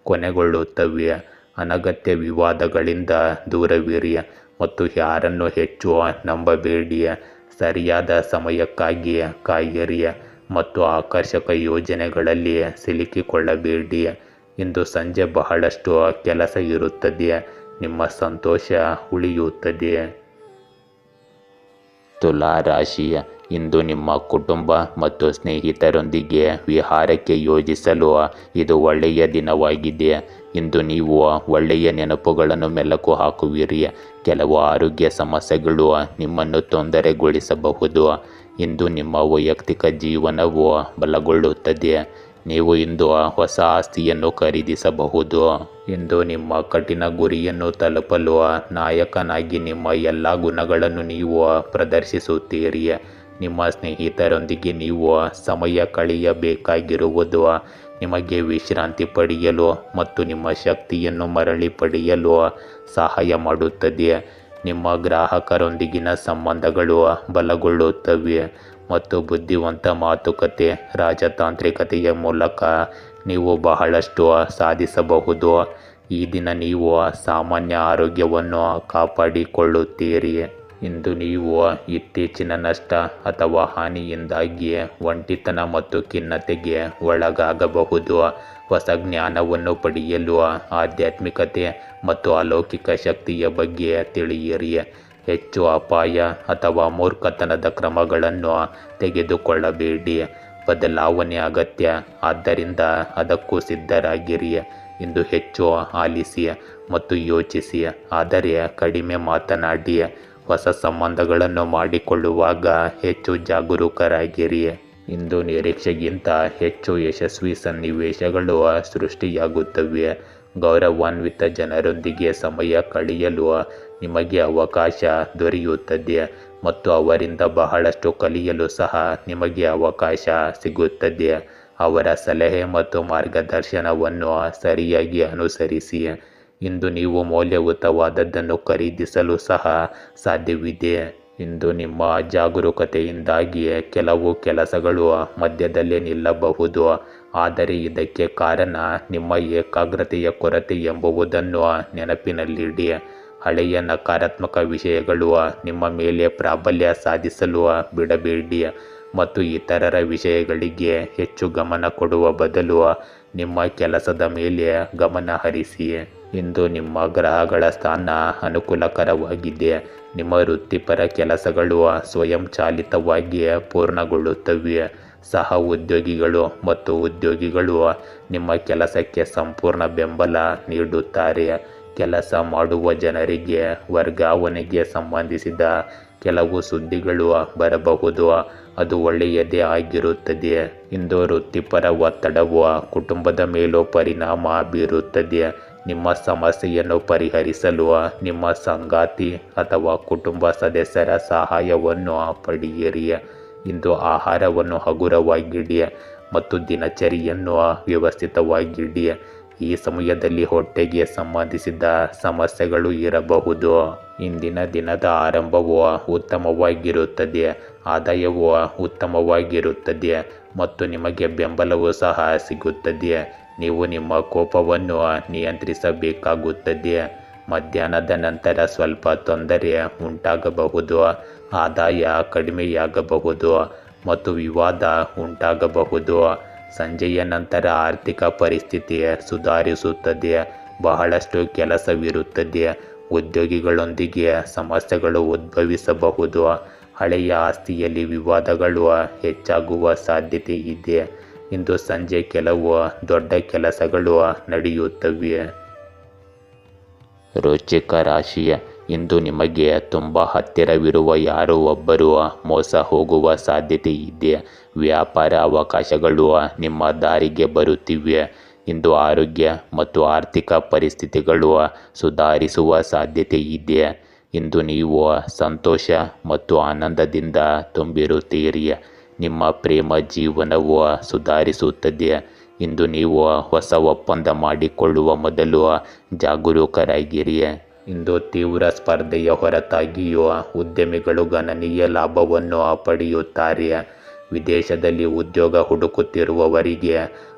ಕೊನೆಗೊಳ್ಳುತ್ತವೆ. ಅನಗತ್ಯ ವಿವಾದಗಳಿಂದ ದೂರವಿರಿ ಮತ್ತು ಯಾರನ್ನು ಹೆಚ್ಚು ನಂಬಬೇಡಿ. ಸರಿಯಾದ ಸಮಯಕ್ಕಾಗಿ ಕಾಯಿರಿ ಮತ್ತು ಆಕರ್ಷಕ ಯೋಜನೆಗಳಲ್ಲಿ ಸಿಲುಕಿಕೊಳ್ಳಬೇಡಿ. ಇಂದು ಸಂಜೆ ಬಹಳಷ್ಟು ಕೆಲಸ ಇರುತ್ತದೆ. ನಿಮ್ಮ ಸಂತೋಷ ಉಳಿಯುತ್ತದೆ. ತುಲಾ ರಾಶಿ, ಇಂದು ನಿಮ್ಮ ಕುಟುಂಬ ಮತ್ತು ಸ್ನೇಹಿತರೊಂದಿಗೆ ವಿಹಾರಕ್ಕೆ ಯೋಜಿಸಲು ಇದು ಒಳ್ಳೆಯ ದಿನವಾಗಿದೆ. ಇಂದು ನೀವು ಒಳ್ಳೆಯ ನೆನಪುಗಳನ್ನು ಮೆಲುಕು ಹಾಕುವಿರಿ. ಕೆಲವು ಆರೋಗ್ಯ ಸಮಸ್ಯೆಗಳು ನಿಮ್ಮನ್ನು ತೊಂದರೆಗೊಳಿಸಬಹುದು. ಇಂದು ನಿಮ್ಮ ವೈಯಕ್ತಿಕ ಜೀವನವು ಬಲಗೊಳ್ಳುತ್ತದೆ. ನೀವು ಇಂದು ಹೊಸ ಆಸ್ತಿಯನ್ನು ಖರೀದಿಸಬಹುದು. ಇಂದು ನಿಮ್ಮ ಕಠಿಣ ಗುರಿಯನ್ನು ತಲುಪಲು ನಾಯಕನಾಗಿ ನಿಮ್ಮ ಎಲ್ಲ ಗುಣಗಳನ್ನು ನೀವು ಪ್ರದರ್ಶಿಸುತ್ತೀರಿ. ನಿಮ್ಮ ಸ್ನೇಹಿತರೊಂದಿಗೆ ನೀವು ಸಮಯ ಕಳೆಯಬೇಕಾಗಿರುವುದು ನಿಮಗೆ ವಿಶ್ರಾಂತಿ ಪಡೆಯಲು ಮತ್ತು ನಿಮ್ಮ ಶಕ್ತಿಯನ್ನು ಮರಳಿ ಪಡೆಯಲು ಸಹಾಯ ಮಾಡುತ್ತದೆ. ನಿಮ್ಮ ಗ್ರಾಹಕರೊಂದಿಗಿನ ಸಂಬಂಧಗಳು ಬಲಗೊಳ್ಳುತ್ತವೆ ಮತ್ತು ಬುದ್ಧಿವಂತ ಮಾತುಕತೆ, ರಾಜತಾಂತ್ರಿಕತೆಯ ಮೂಲಕ ನೀವು ಬಹಳಷ್ಟು ಸಾಧಿಸಬಹುದು. ಈ ದಿನ ನೀವು ಸಾಮಾನ್ಯ ಆರೋಗ್ಯವನ್ನು ಕಾಪಾಡಿಕೊಳ್ಳುತ್ತೀರಿ. ಇಂದು ನೀವು ಇತ್ತೀಚಿನ ನಷ್ಟ ಅಥವಾ ಹಾನಿಯಿಂದಾಗಿ ಒಂಟಿತನ ಮತ್ತು ಖಿನ್ನತೆಗೆ ಒಳಗಾಗಬಹುದು. ಹೊಸ ಜ್ಞಾನವನ್ನು ಪಡೆಯಲು ಆಧ್ಯಾತ್ಮಿಕತೆ ಮತ್ತು ಅಲೌಕಿಕ ಶಕ್ತಿಯ ಬಗ್ಗೆ ತಿಳಿಯಿರಿ. ಹೆಚ್ಚು ಅಪಾಯ ಅಥವಾ ಮೂರ್ಖತನದ ಕ್ರಮಗಳನ್ನು ತೆಗೆದುಕೊಳ್ಳಬೇಡಿ. ಬದಲಾವಣೆ ಅಗತ್ಯ, ಆದ್ದರಿಂದ ಅದಕ್ಕೂ ಸಿದ್ಧರಾಗಿರಿ. ಇಂದು ಹೆಚ್ಚು ಆಲಿಸಿ ಮತ್ತು ಯೋಚಿಸಿ, ಆದರೆ ಕಡಿಮೆ ಮಾತನಾಡಿ. ಹೊಸ ಸಂಬಂಧಗಳನ್ನು ಮಾಡಿಕೊಳ್ಳುವಾಗ ಹೆಚ್ಚು ಜಾಗರೂಕರಾಗಿರಿ. ಇಂದು ನಿರೀಕ್ಷೆಗಿಂತ ಹೆಚ್ಚು ಯಶಸ್ವಿ ಸನ್ನಿವೇಶಗಳು ಸೃಷ್ಟಿಯಾಗುತ್ತವೆ. ಗೌರವಾನ್ವಿತ ಜನರೊಂದಿಗೆ ಸಮಯ ಕಳೆಯಲು ನಿಮಗೆ ಅವಕಾಶ ದೊರೆಯುತ್ತದೆ ಮತ್ತು ಅವರಿಂದ ಬಹಳಷ್ಟು ಕಲಿಯಲು ಸಹ ನಿಮಗೆ ಅವಕಾಶ ಸಿಗುತ್ತದೆ. ಅವರ ಸಲಹೆ ಮತ್ತು ಮಾರ್ಗದರ್ಶನವನ್ನು ಸರಿಯಾಗಿ ಅನುಸರಿಸಿ. ಇಂದು ನೀವು ಮೌಲ್ಯಯುತವಾದದ್ದನ್ನು ಖರೀದಿಸಲು ಸಹ ಸಾಧ್ಯವಿದೆ. ಇಂದು ನಿಮ್ಮ ಅಜಾಗರೂಕತೆಯಿಂದಾಗಿ ಕೆಲವು ಕೆಲಸಗಳು ಮಧ್ಯದಲ್ಲೇ ನಿಲ್ಲಬಹುದು, ಆದರೆ ಇದಕ್ಕೆ ಕಾರಣ ನಿಮ್ಮ ಏಕಾಗ್ರತೆಯ ಕೊರತೆ ಎಂಬುದನ್ನು ನೆನಪಿನಲ್ಲಿಡಿ. ಹಳೆಯ ನಕಾರಾತ್ಮಕ ವಿಷಯಗಳು ನಿಮ್ಮ ಮೇಲೆ ಪ್ರಾಬಲ್ಯ ಸಾಧಿಸಲು ಬಿಡಬೇಡಿ ಮತ್ತು ಇತರರ ವಿಷಯಗಳಿಗೆ ಹೆಚ್ಚು ಗಮನ ಕೊಡುವ ಬದಲು ನಿಮ್ಮ ಕೆಲಸದ ಮೇಲೆ ಗಮನ ಹರಿಸಿ. ಇಂದು ನಿಮ್ಮ ಗ್ರಹಗಳ ಸ್ಥಾನ ಅನುಕೂಲಕರವಾಗಿದೆ. ನಿಮ್ಮ ವೃತ್ತಿಪರ ಕೆಲಸಗಳು ಸ್ವಯಂಚಾಲಿತವಾಗಿ ಪೂರ್ಣಗೊಳ್ಳುತ್ತವೆ. ಸಹ ಉದ್ಯೋಗಿಗಳು ಮತ್ತು ಉದ್ಯೋಗಿಗಳು ನಿಮ್ಮ ಕೆಲಸಕ್ಕೆ ಸಂಪೂರ್ಣ ಬೆಂಬಲ ನೀಡುತ್ತಾರೆ. ಕೆಲಸ ಮಾಡುವ ಜನರಿಗೆ ವರ್ಗಾವಣೆಗೆ ಸಂಬಂಧಿಸಿದ ಕೆಲವು ಸುದ್ದಿಗಳು ಬರಬಹುದು. ಅದು ಒಳ್ಳೆಯದೇ ಆಗಿರುತ್ತದೆ. ಇಂದು ವೃತ್ತಿಪರ ಒತ್ತಡವು ಕುಟುಂಬದ ಮೇಲೂ ಪರಿಣಾಮ ಬೀರುತ್ತದೆ. ನಿಮ್ಮ ಸಮಸ್ಯೆಯನ್ನು ಪರಿಹರಿಸಲು ನಿಮ್ಮ ಸಂಗಾತಿ ಅಥವಾ ಕುಟುಂಬ ಸದಸ್ಯರ ಸಹಾಯವನ್ನು ಪಡೆಯಿರಿ. ಇಂದು ಆಹಾರವನ್ನು ಹಗುರವಾಗಿಡಿ ಮತ್ತು ದಿನಚರಿಯನ್ನು ವ್ಯವಸ್ಥಿತವಾಗಿಡಿ. ಈ ಸಮಯದಲ್ಲಿ ಹೊಟ್ಟೆಗೆ ಸಂಬಂಧಿಸಿದ ಸಮಸ್ಯೆಗಳು ಇರಬಹುದು. ಇಂದಿನ ದಿನದ ಆರಂಭವು ಉತ್ತಮವಾಗಿರುತ್ತದೆ. ಆದಾಯವು ಉತ್ತಮವಾಗಿರುತ್ತದೆ ಮತ್ತು ನಿಮಗೆ ಬೆಂಬಲವೂ ಸಹ ಸಿಗುತ್ತದೆ. ನೀವು ನಿಮ್ಮ ಕೋಪವನ್ನು ನಿಯಂತ್ರಿಸಬೇಕಾಗುತ್ತದೆ. ಮಧ್ಯಾಹ್ನದ ನಂತರ ಸ್ವಲ್ಪ ತೊಂದರೆ ಉಂಟಾಗಬಹುದು. ಆದಾಯ ಕಡಿಮೆಯಾಗಬಹುದು ಮತ್ತು ವಿವಾದ ಉಂಟಾಗಬಹುದು. ಸಂಜೆಯ ನಂತರ ಆರ್ಥಿಕ ಪರಿಸ್ಥಿತಿ ಸುಧಾರಿಸುತ್ತದೆ. ಬಹಳಷ್ಟು ಕೆಲಸವಿರುತ್ತದೆ. ಉದ್ಯೋಗಿಗಳೊಂದಿಗೆ ಸಮಸ್ಯೆಗಳು ಉದ್ಭವಿಸಬಹುದು. ಹಳೆಯ ಆಸ್ತಿಯಲ್ಲಿ ವಿವಾದಗಳು ಹೆಚ್ಚಾಗುವ ಸಾಧ್ಯತೆ ಇದೆ. ಇಂದು ಸಂಜೆ ಕೆಲವು ದೊಡ್ಡ ಕೆಲಸಗಳು ನಡೆಯುತ್ತವೆ. ವೃಶ್ಚಿಕ ರಾಶಿಯ ಇಂದು ನಿಮಗೆ ತುಂಬ ಹತ್ತಿರವಿರುವ ಯಾರೋ ಒಬ್ಬರು ಮೋಸ ಹೋಗುವ ಸಾಧ್ಯತೆ ಇದೆ. ವ್ಯಾಪಾರ ಅವಕಾಶಗಳು ನಿಮ್ಮ ದಾರಿಗೆ ಬರುತ್ತಿವೆ. ಇಂದು ಆರೋಗ್ಯ ಮತ್ತು ಆರ್ಥಿಕ ಪರಿಸ್ಥಿತಿಗಳು ಸುಧಾರಿಸುವ ಸಾಧ್ಯತೆ ಇದೆ. ಇಂದು ನೀವು ಸಂತೋಷ ಮತ್ತು ಆನಂದದಿಂದ ತುಂಬಿರುತ್ತೀರಿ. ನಿಮ್ಮ ಪ್ರೇಮ ಜೀವನವು ಸುಧಾರಿಸುತ್ತದೆ. ಇಂದು ನೀವು ಹೊಸ ಒಪ್ಪಂದ ಮಾಡಿಕೊಳ್ಳುವ ಮೊದಲು ಜಾಗರೂಕರಾಗಿರಿ. ಇಂದು ತೀವ್ರ ಸ್ಪರ್ಧೆಯ ಹೊರತಾಗಿಯೂ ಉದ್ಯಮಿಗಳು ಗಣನೀಯ ಲಾಭವನ್ನು ಪಡೆಯುತ್ತಾರೆ. ವಿದೇಶದಲ್ಲಿ ಉದ್ಯೋಗ ಹುಡುಕುತ್ತಿರುವವರಿಗೆ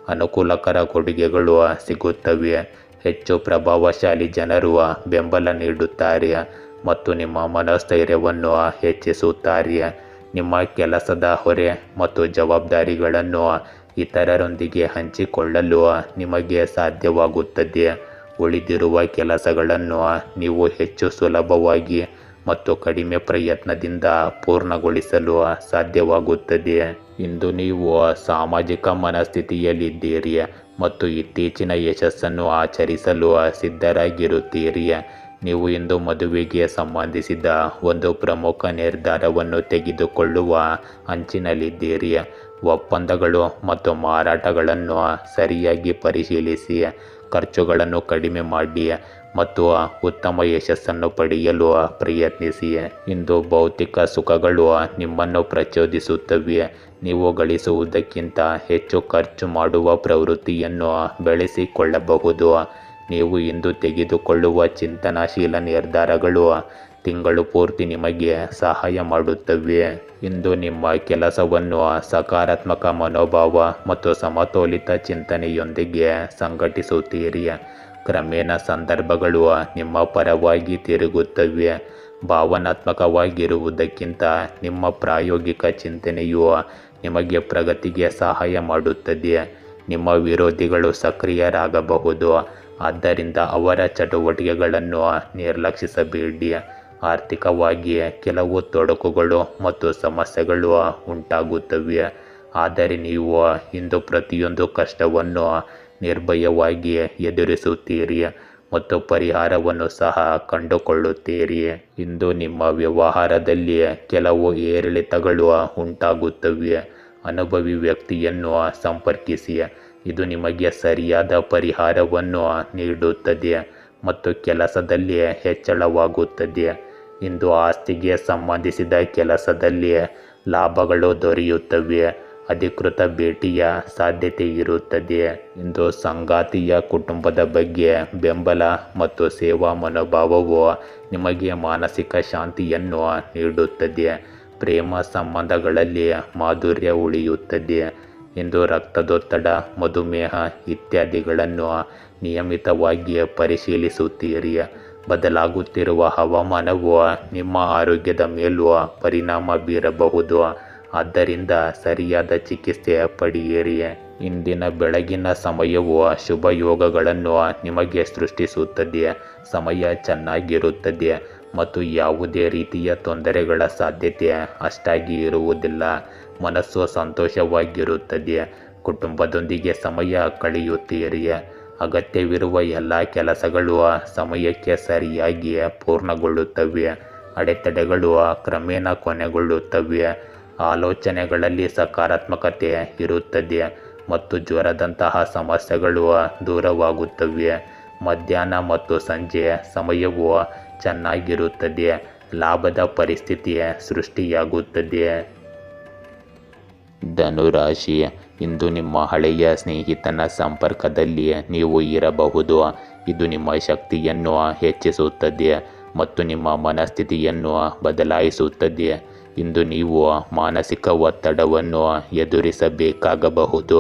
ಅನುಕೂಲಕರ ಕೊಡುಗೆಗಳು ಸಿಗುತ್ತವೆ. ಹೆಚ್ಚು ಪ್ರಭಾವಶಾಲಿ ಜನರು ಬೆಂಬಲ ನೀಡುತ್ತಾರೆ ಮತ್ತು ನಿಮ್ಮ ಮನೋಸ್ಥೈರ್ಯವನ್ನು ಹೆಚ್ಚಿಸುತ್ತಾರೆ. ನಿಮ್ಮ ಕೆಲಸದ ಹೊರೆ ಮತ್ತು ಜವಾಬ್ದಾರಿಗಳನ್ನು ಇತರರೊಂದಿಗೆ ಹಂಚಿಕೊಳ್ಳಲು ನಿಮಗೆ ಸಾಧ್ಯವಾಗುತ್ತದೆ. ಉಳಿದಿರುವ ಕೆಲಸಗಳನ್ನು ನೀವು ಹೆಚ್ಚು ಸುಲಭವಾಗಿ ಮತ್ತು ಕಡಿಮೆ ಪ್ರಯತ್ನದಿಂದ ಪೂರ್ಣಗೊಳಿಸಲು ಸಾಧ್ಯವಾಗುತ್ತದೆ. ಇಂದು ನೀವು ಸಾಮಾಜಿಕ ಮನಸ್ಥಿತಿಯಲ್ಲಿದ್ದೀರಿ ಮತ್ತು ಇತ್ತೀಚಿನ ಯಶಸ್ಸನ್ನು ಆಚರಿಸಲು ಸಿದ್ಧರಾಗಿರುತ್ತೀರಿ. ನೀವು ಇಂದು ಮದುವೆಗೆ ಸಂಬಂಧಿಸಿದ ಒಂದು ಪ್ರಮುಖ ನಿರ್ಧಾರವನ್ನು ತೆಗೆದುಕೊಳ್ಳುವ ಅಂಚಿನಲ್ಲಿದ್ದೀರಿ. ಒಪ್ಪಂದಗಳು ಮತ್ತು ಮಾರಾಟಗಳನ್ನು ಸರಿಯಾಗಿ ಪರಿಶೀಲಿಸಿ, ಖರ್ಚುಗಳನ್ನು ಕಡಿಮೆ ಮಾಡಿ ಮತ್ತು ಉತ್ತಮ ಯಶಸ್ಸನ್ನು ಪಡೆಯಲು ಪ್ರಯತ್ನಿಸಿ. ಇಂದು ಭೌತಿಕ ಸುಖಗಳು ನಿಮ್ಮನ್ನು ಪ್ರಚೋದಿಸುತ್ತವೆ. ನೀವು ಗಳಿಸುವುದಕ್ಕಿಂತ ಹೆಚ್ಚು ಖರ್ಚು ಮಾಡುವ ಪ್ರವೃತ್ತಿಯನ್ನು ಬೆಳೆಸಿಕೊಳ್ಳಬಹುದು. ನೀವು ಇಂದು ತೆಗೆದುಕೊಳ್ಳುವ ಚಿಂತನಶೀಲ ನಿರ್ಧಾರಗಳು ತಿಂಗಳು ಪೂರ್ತಿ ನಿಮಗೆ ಸಹಾಯ ಮಾಡುತ್ತವೆ. ಇಂದು ನಿಮ್ಮ ಕೆಲಸವನ್ನು ಸಕಾರಾತ್ಮಕ ಮನೋಭಾವ ಮತ್ತು ಸಮತೋಲಿತ ಚಿಂತನೆಯೊಂದಿಗೆ ಸಂಘಟಿಸುತ್ತೀರಿ. ಕ್ರಮೇಣ ಸಂದರ್ಭಗಳು ನಿಮ್ಮ ಪರವಾಗಿ ತಿರುಗುತ್ತವೆ. ಭಾವನಾತ್ಮಕವಾಗಿರುವುದಕ್ಕಿಂತ ನಿಮ್ಮ ಪ್ರಾಯೋಗಿಕ ಚಿಂತನೆಯು ನಿಮಗೆ ಪ್ರಗತಿಗೆ ಸಹಾಯ ಮಾಡುತ್ತದೆ. ನಿಮ್ಮ ವಿರೋಧಿಗಳು ಸಕ್ರಿಯರಾಗಬಹುದು, ಆದ್ದರಿಂದ ಅವರ ಚಟುವಟಿಕೆಗಳನ್ನು ನಿರ್ಲಕ್ಷಿಸಬೇಡಿ. ಆರ್ಥಿಕವಾಗಿ ಕೆಲವು ತೊಡಕುಗಳು ಮತ್ತು ಸಮಸ್ಯೆಗಳು ಉಂಟಾಗುತ್ತವೆ, ಆದರೆ ನೀವು ಇಂದು ಪ್ರತಿಯೊಂದು ಕಷ್ಟವನ್ನು ನಿರ್ಭಯವಾಗಿ ಎದುರಿಸುತ್ತೀರಿ ಮತ್ತು ಪರಿಹಾರವನ್ನು ಸಹ ಕಂಡುಕೊಳ್ಳುತ್ತೀರಿ. ಇಂದು ನಿಮ್ಮ ವ್ಯವಹಾರದಲ್ಲಿ ಕೆಲವು ಏರಿಳಿತಗಳು ಉಂಟಾಗುತ್ತವೆ. ಅನುಭವಿ ವ್ಯಕ್ತಿಯನ್ನು ಸಂಪರ್ಕಿಸಿ, ಇದು ನಿಮಗೆ ಸರಿಯಾದ ಪರಿಹಾರವನ್ನು ನೀಡುತ್ತದೆ ಮತ್ತು ಕೆಲಸದಲ್ಲಿ ಹೆಚ್ಚಳವಾಗುತ್ತದೆ. ಇಂದು ಆಸ್ತಿಗೆ ಸಂಬಂಧಿಸಿದ ಕೆಲಸದಲ್ಲಿ ಲಾಭಗಳು ದೊರೆಯುತ್ತವೆ. ಅಧಿಕೃತ ಭೇಟಿಯ ಸಾಧ್ಯತೆ ಇರುತ್ತದೆ. ಇಂದು ಸಂಗಾತಿಯ ಕುಟುಂಬದ ಬಗ್ಗೆ ಬೆಂಬಲ ಮತ್ತು ಸೇವಾ ಮನೋಭಾವವು ನಿಮಗೆ ಮಾನಸಿಕ ಶಾಂತಿಯನ್ನು ನೀಡುತ್ತದೆ. ಪ್ರೇಮ ಸಂಬಂಧಗಳಲ್ಲಿ ಮಾಧುರ್ಯ ಉಳಿಯುತ್ತದೆ. ಇಂದು ರಕ್ತದೊತ್ತಡ, ಮಧುಮೇಹ ಇತ್ಯಾದಿಗಳನ್ನು ನಿಯಮಿತವಾಗಿ ಪರಿಶೀಲಿಸುತ್ತೀರಿ. ಬದಲಾಗುತ್ತಿರುವ ಹವಾಮಾನವು ನಿಮ್ಮ ಆರೋಗ್ಯದ ಮೇಲೂ ಪರಿಣಾಮ ಬೀರಬಹುದು, ಆದ್ದರಿಂದ ಸರಿಯಾದ ಚಿಕಿತ್ಸೆ ಪಡೆಯಿರಿ. ಇಂದಿನ ಬೆಳಗಿನ ಸಮಯವು ಶುಭ ಯೋಗಗಳನ್ನು ನಿಮಗೆ ಸೃಷ್ಟಿಸುತ್ತದೆ. ಸಮಯ ಚೆನ್ನಾಗಿರುತ್ತದೆ ಮತ್ತು ಯಾವುದೇ ರೀತಿಯ ತೊಂದರೆಗಳ ಸಾಧ್ಯತೆ ಅಷ್ಟಾಗಿ ಇರುವುದಿಲ್ಲ. ಮನಸ್ಸು ಸಂತೋಷವಾಗಿರುತ್ತದೆ. ಕುಟುಂಬದೊಂದಿಗೆ ಸಮಯ ಕಳೆಯುತ್ತೀರಿ. ಅಗತ್ಯವಿರುವ ಎಲ್ಲ ಕೆಲಸಗಳು ಸಮಯಕ್ಕೆ ಸರಿಯಾಗಿ ಪೂರ್ಣಗೊಳ್ಳುತ್ತವೆ. ಅಡೆತಡೆಗಳು ಕ್ರಮೇಣ ಕೊನೆಗೊಳ್ಳುತ್ತವೆ. ಆಲೋಚನೆಗಳಲ್ಲಿ ಸಕಾರಾತ್ಮಕತೆ ಇರುತ್ತದೆ ಮತ್ತು ಜ್ವರದಂತಹ ಸಮಸ್ಯೆಗಳು ದೂರವಾಗುತ್ತವೆ. ಮಧ್ಯಾಹ್ನ ಮತ್ತು ಸಂಜೆ ಸಮಯವು ಚೆನ್ನಾಗಿರುತ್ತದೆ. ಲಾಭದ ಪರಿಸ್ಥಿತಿ ಸೃಷ್ಟಿಯಾಗುತ್ತದೆ. ಧನುರಾಶಿ, ಇಂದು ನಿಮ್ಮ ಹಳೆಯ ಸ್ನೇಹಿತನ ಸಂಪರ್ಕದಲ್ಲಿ ನೀವು ಇರಬಹುದು. ಇದು ನಿಮ್ಮ ಶಕ್ತಿಯನ್ನು ಹೆಚ್ಚಿಸುತ್ತದೆ ಮತ್ತು ನಿಮ್ಮ ಮನಸ್ಥಿತಿಯನ್ನು ಬದಲಾಯಿಸುತ್ತದೆ. ಇಂದು ನೀವು ಮಾನಸಿಕ ಒತ್ತಡವನ್ನು ಎದುರಿಸಬೇಕಾಗಬಹುದು,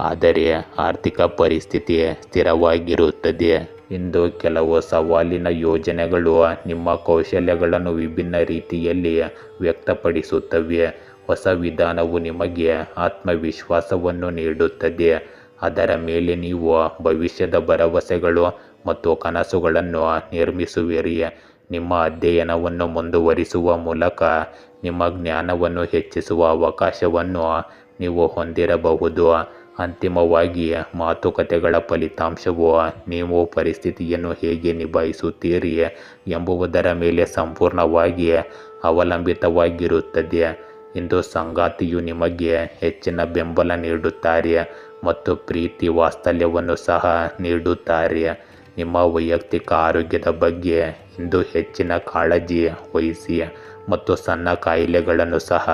ಆದರೆ ಆರ್ಥಿಕ ಪರಿಸ್ಥಿತಿ ಸ್ಥಿರವಾಗಿರುತ್ತದೆ. ಇಂದು ಕೆಲವು ಸವಾಲಿನ ಯೋಜನೆಗಳು ನಿಮ್ಮ ಕೌಶಲ್ಯಗಳನ್ನು ವಿಭಿನ್ನ ರೀತಿಯಲ್ಲಿ ವ್ಯಕ್ತಪಡಿಸುತ್ತವೆ. ಹೊಸ ವಿಧಾನವು ನಿಮಗೆ ಆತ್ಮವಿಶ್ವಾಸವನ್ನು ನೀಡುತ್ತದೆ. ಅದರ ಮೇಲೆ ನೀವು ಭವಿಷ್ಯದ ಭರವಸೆಗಳು ಮತ್ತು ಕನಸುಗಳನ್ನು ನಿರ್ಮಿಸುವಿರಿ. ನಿಮ್ಮ ಅಧ್ಯಯನವನ್ನು ಮುಂದುವರಿಸುವ ಮೂಲಕ ನಿಮ್ಮ ಜ್ಞಾನವನ್ನು ಹೆಚ್ಚಿಸುವ ಅವಕಾಶವನ್ನು ನೀವು ಹೊಂದಿರಬಹುದು. ಅಂತಿಮವಾಗಿ ಮಾತುಕತೆಗಳ ಫಲಿತಾಂಶವು ನೀವು ಪರಿಸ್ಥಿತಿಯನ್ನು ಹೇಗೆ ನಿಭಾಯಿಸುತ್ತೀರಿ ಎಂಬುದರ ಮೇಲೆ ಸಂಪೂರ್ಣವಾಗಿ ಅವಲಂಬಿತವಾಗಿರುತ್ತದೆ. ಇಂದು ಸಂಗಾತಿಯು ನಿಮಗೆ ಹೆಚ್ಚಿನ ಬೆಂಬಲ ನೀಡುತ್ತಾರೆ ಮತ್ತು ಪ್ರೀತಿ ವಾತ್ಸಲ್ಯವನ್ನು ಸಹ ನೀಡುತ್ತಾರೆ. ನಿಮ್ಮ ವೈಯಕ್ತಿಕ ಆರೋಗ್ಯದ ಬಗ್ಗೆ ಇಂದು ಹೆಚ್ಚಿನ ಕಾಳಜಿ ವಹಿಸಿ ಮತ್ತು ಸಣ್ಣ ಕಾಯಿಲೆಗಳನ್ನು ಸಹ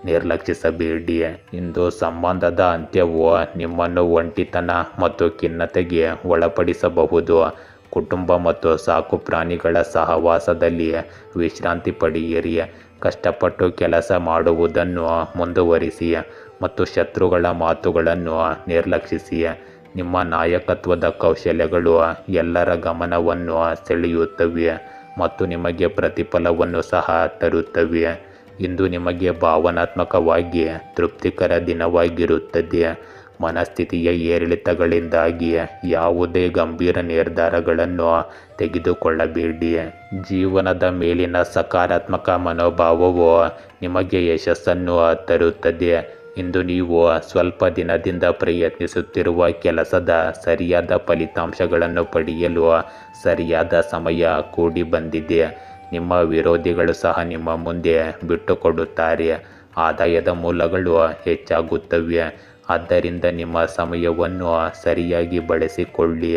ನಿರ್ಲಕ್ಷಿಸಬೇಡಿ. ಇಂದು ಸಂಬಂಧದ ಅಂತ್ಯವು ನಿಮ್ಮನ್ನು ಒಂಟಿತನ ಮತ್ತು ಖಿನ್ನತೆಗೆ ಒಳಪಡಿಸಬಹುದು. ಕುಟುಂಬ ಮತ್ತು ಸಾಕು ಪ್ರಾಣಿಗಳ ಸಹವಾಸದಲ್ಲಿ ವಿಶ್ರಾಂತಿ ಪಡೆಯಿರಿ. ಕಷ್ಟಪಟ್ಟು ಕೆಲಸ ಮಾಡುವುದನ್ನು ಮುಂದುವರಿಸಿ ಮತ್ತು ಶತ್ರುಗಳ ಮಾತುಗಳನ್ನು ನಿರ್ಲಕ್ಷಿಸಿ. ನಿಮ್ಮ ನಾಯಕತ್ವದ ಕೌಶಲ್ಯಗಳು ಎಲ್ಲರ ಗಮನವನ್ನು ಸೆಳೆಯುತ್ತವೆ ಮತ್ತು ನಿಮಗೆ ಪ್ರತಿಫಲವನ್ನು ಸಹ ತರುತ್ತವೆ. ಇಂದು ನಿಮಗೆ ಭಾವನಾತ್ಮಕವಾಗಿ ತೃಪ್ತಿಕರ ದಿನವಾಗಿರುತ್ತದೆ. ಮನಸ್ಥಿತಿಯ ಏರಿಳಿತಗಳಿಂದಾಗಿ ಯಾವುದೇ ಗಂಭೀರ ನಿರ್ಧಾರಗಳನ್ನು ತೆಗೆದುಕೊಳ್ಳಬೇಡಿ. ಜೀವನದ ಮೇಲಿನ ಸಕಾರಾತ್ಮಕ ಮನೋಭಾವವು ನಿಮಗೆ ಯಶಸ್ಸನ್ನು ತರುತ್ತದೆ. ಇಂದು ನೀವು ಸ್ವಲ್ಪ ದಿನದಿಂದ ಪ್ರಯತ್ನಿಸುತ್ತಿರುವ ಕೆಲಸದ ಸರಿಯಾದ ಫಲಿತಾಂಶಗಳನ್ನು ಪಡೆಯಲು ಸರಿಯಾದ ಸಮಯ ಕೂಡಿ ಬಂದಿದೆ. ನಿಮ್ಮ ವಿರೋಧಿಗಳು ಸಹ ನಿಮ್ಮ ಮುಂದೆ ಬಿಟ್ಟುಕೊಡುತ್ತಾರೆ. ಆದಾಯದ ಮೂಲಗಳು ಹೆಚ್ಚಾಗುತ್ತವೆ, ಆದ್ದರಿಂದ ನಿಮ್ಮ ಸಮಯವನ್ನು ಸರಿಯಾಗಿ ಬಳಸಿಕೊಳ್ಳಿ.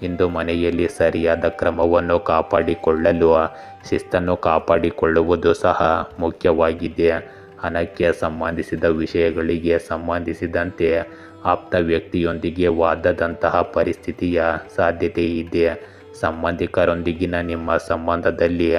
ಇಂದು ಮನೆಯಲ್ಲಿ ಸರಿಯಾದ ಕ್ರಮವನ್ನು ಕಾಪಾಡಿಕೊಳ್ಳಲು ಶಿಸ್ತನ್ನು ಕಾಪಾಡಿಕೊಳ್ಳುವುದು ಸಹ ಮುಖ್ಯವಾಗಿದೆ. ಹಣಕ್ಕೆ ಸಂಬಂಧಿಸಿದ ವಿಷಯಗಳಿಗೆ ಸಂಬಂಧಿಸಿದಂತೆ ಆಪ್ತ ವ್ಯಕ್ತಿಯೊಂದಿಗೆ ವಾದದಂತಹ ಪರಿಸ್ಥಿತಿಯ ಸಾಧ್ಯತೆ ಇದೆ. ಸಂಬಂಧಿಕರೊಂದಿಗಿನ ನಿಮ್ಮ ಸಂಬಂಧದಲ್ಲಿ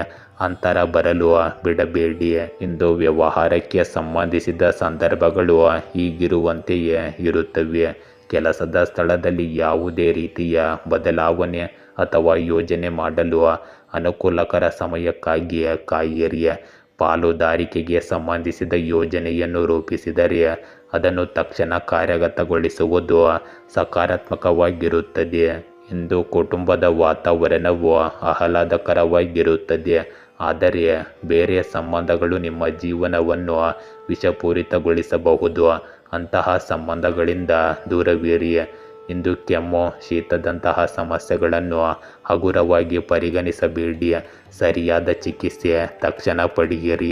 ಅಂತರ ಬರಲು ಬಿಡಬೇಡಿ. ಇಂದು ವ್ಯವಹಾರಕ್ಕೆ ಸಂಬಂಧಿಸಿದ ಸಂದರ್ಭಗಳು ಹೀಗಿರುವಂತೆಯೇ ಇರುತ್ತವೆ. ಕೆಲಸದ ಸ್ಥಳದಲ್ಲಿ ಯಾವುದೇ ರೀತಿಯ ಬದಲಾವಣೆ ಅಥವಾ ಯೋಜನೆ ಮಾಡಲು ಅನುಕೂಲಕರ ಸಮಯಕ್ಕಾಗಿ ಕಾಯಿರಿ. ಪಾಲುದಾರಿಕೆಗೆ ಸಂಬಂಧಿಸಿದ ಯೋಜನೆಯನ್ನು ರೂಪಿಸಿದರೆ ಅದನ್ನು ತಕ್ಷಣ ಕಾರ್ಯಗತಗೊಳಿಸುವುದು ಸಕಾರಾತ್ಮಕವಾಗಿರುತ್ತದೆ. ಇಂದು ಕುಟುಂಬದ ವಾತಾವರಣವು ಆಹ್ಲಾದಕರವಾಗಿರುತ್ತದೆ, ಆದರೆ ಬೇರೆ ಸಂಬಂಧಗಳು ನಿಮ್ಮ ಜೀವನವನ್ನು ವಿಷಪೂರಿತಗೊಳಿಸಬಹುದು. ಅಂತಹ ಸಂಬಂಧಗಳಿಂದ ದೂರವಿರಿ. ಇಂದು ಕೆಮ್ಮು, ಶೀತದಂತಹ ಸಮಸ್ಯೆಗಳನ್ನು ಹಗುರವಾಗಿ ಪರಿಗಣಿಸಬೇಡಿ. ಸರಿಯಾದ ಚಿಕಿತ್ಸೆ ತಕ್ಷಣ ಪಡೆಯಿರಿ.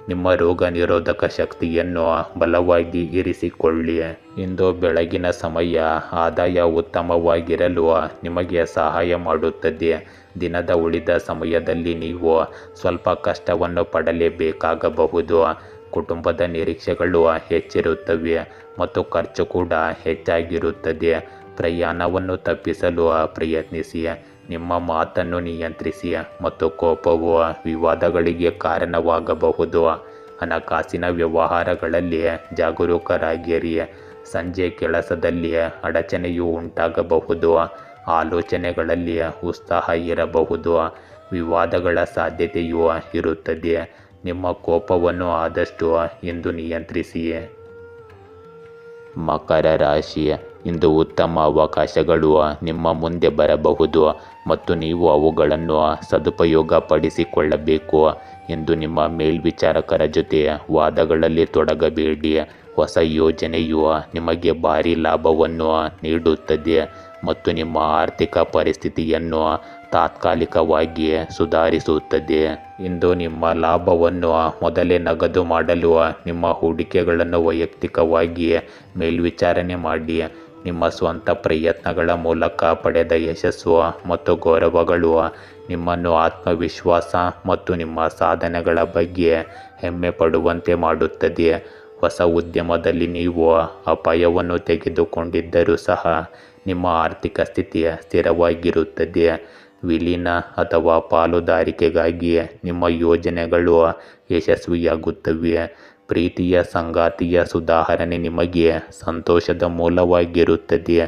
ನಿಮ್ಮ ರೋಗ ನಿರೋಧಕ ಶಕ್ತಿಯನ್ನು ಬಲವಾಗಿ ಇರಿಸಿಕೊಳ್ಳಿ. ಇಂದು ಬೆಳಗಿನ ಸಮಯ ಆದಾಯ ಉತ್ತಮವಾಗಿರಲು ನಿಮಗೆ ಸಹಾಯ ಮಾಡುತ್ತದೆ. ದಿನದ ಉಳಿದ ಸಮಯದಲ್ಲಿ ನೀವು ಸ್ವಲ್ಪ ಕಷ್ಟವನ್ನು ಪಡಲೇಬೇಕಾಗಬಹುದು. ಕುಟುಂಬದ ನಿರೀಕ್ಷೆಗಳು ಹೆಚ್ಚಿರುತ್ತವೆ ಮತ್ತು ಖರ್ಚು ಕೂಡ ಹೆಚ್ಚಾಗಿರುತ್ತದೆ. ಪ್ರಯಾಣವನ್ನು ತಪ್ಪಿಸಲು ಪ್ರಯತ್ನಿಸಿ. ನಿಮ್ಮ ಮಾತನ್ನು ನಿಯಂತ್ರಿಸಿ ಮತ್ತು ಕೋಪವು ವಿವಾದಗಳಿಗೆ ಕಾರಣವಾಗಬಹುದು. ಹಣಕಾಸಿನ ವ್ಯವಹಾರಗಳಲ್ಲಿ ಜಾಗರೂಕರಾಗಿರಿ. ಸಂಜೆ ಕೆಲಸದಲ್ಲಿ ಅಡಚಣೆಯು ಉಂಟಾಗಬಹುದು. ಆಲೋಚನೆಗಳಲ್ಲಿ ಉತ್ಸಾಹ ಇರಬಹುದು. ವಿವಾದಗಳ ಸಾಧ್ಯತೆಯೂ ಇರುತ್ತದೆ. ನಿಮ್ಮ ಕೋಪವನ್ನು ಆದಷ್ಟು ಇಂದು ನಿಯಂತ್ರಿಸಿ. ಮಕರ ರಾಶಿ, ಇಂದು ಉತ್ತಮ ಅವಕಾಶಗಳು ನಿಮ್ಮ ಮುಂದೆ ಬರಬಹುದು ಮತ್ತು ನೀವು ಅವುಗಳನ್ನು ಸದುಪಯೋಗಪಡಿಸಿಕೊಳ್ಳಬೇಕು. ಇಂದು ನಿಮ್ಮ ಮೇಲ್ವಿಚಾರಕರ ಜೊತೆ ವಾದಗಳಲ್ಲಿ ತೊಡಗಬೇಡಿ. ಹೊಸ ಯೋಜನೆಯು ನಿಮಗೆ ಭಾರೀ ಲಾಭವನ್ನು ನೀಡುತ್ತದೆ ಮತ್ತು ನಿಮ್ಮ ಆರ್ಥಿಕ ಪರಿಸ್ಥಿತಿಯನ್ನು ತಾತ್ಕಾಲಿಕವಾಗಿ ಸುಧಾರಿಸುತ್ತದೆ. ಇಂದು ನಿಮ್ಮ ಲಾಭವನ್ನು ಮೊದಲೇ ನಗದು ಮಾಡಲು ನಿಮ್ಮ ಹೂಡಿಕೆಗಳನ್ನು ವೈಯಕ್ತಿಕವಾಗಿ ಮೇಲ್ವಿಚಾರಣೆ ಮಾಡಿ. ನಿಮ್ಮ ಸ್ವಂತ ಪ್ರಯತ್ನಗಳ ಮೂಲಕ ಪಡೆದ ಯಶಸ್ಸು ಮತ್ತು ಗೌರವಗಳು ನಿಮ್ಮನ್ನು ಆತ್ಮವಿಶ್ವಾಸ ಮತ್ತು ನಿಮ್ಮ ಸಾಧನೆಗಳ ಬಗ್ಗೆ ಹೆಮ್ಮೆ ಪಡುವಂತೆ ಮಾಡುತ್ತದೆ. ಹೊಸ ಉದ್ಯಮದಲ್ಲಿ ನೀವು ಅಪಾಯವನ್ನು ತೆಗೆದುಕೊಂಡಿದ್ದರೂ ಸಹ ನಿಮ್ಮ ಆರ್ಥಿಕ ಸ್ಥಿತಿ ಸ್ಥಿರವಾಗಿರುತ್ತದೆ. ವಿಲೀನ ಅಥವಾ ಪಾಲುದಾರಿಕೆಗಾಗಿ ನಿಮ್ಮ ಯೋಜನೆಗಳು ಯಶಸ್ವಿಯಾಗುತ್ತವೆ. ಪ್ರೀತಿಯ ಸಂಗಾತಿಯ ಸುಧಾರಣೆ ನಿಮಗೆ ಸಂತೋಷದ ಮೂಲವಾಗಿರುತ್ತದೆ.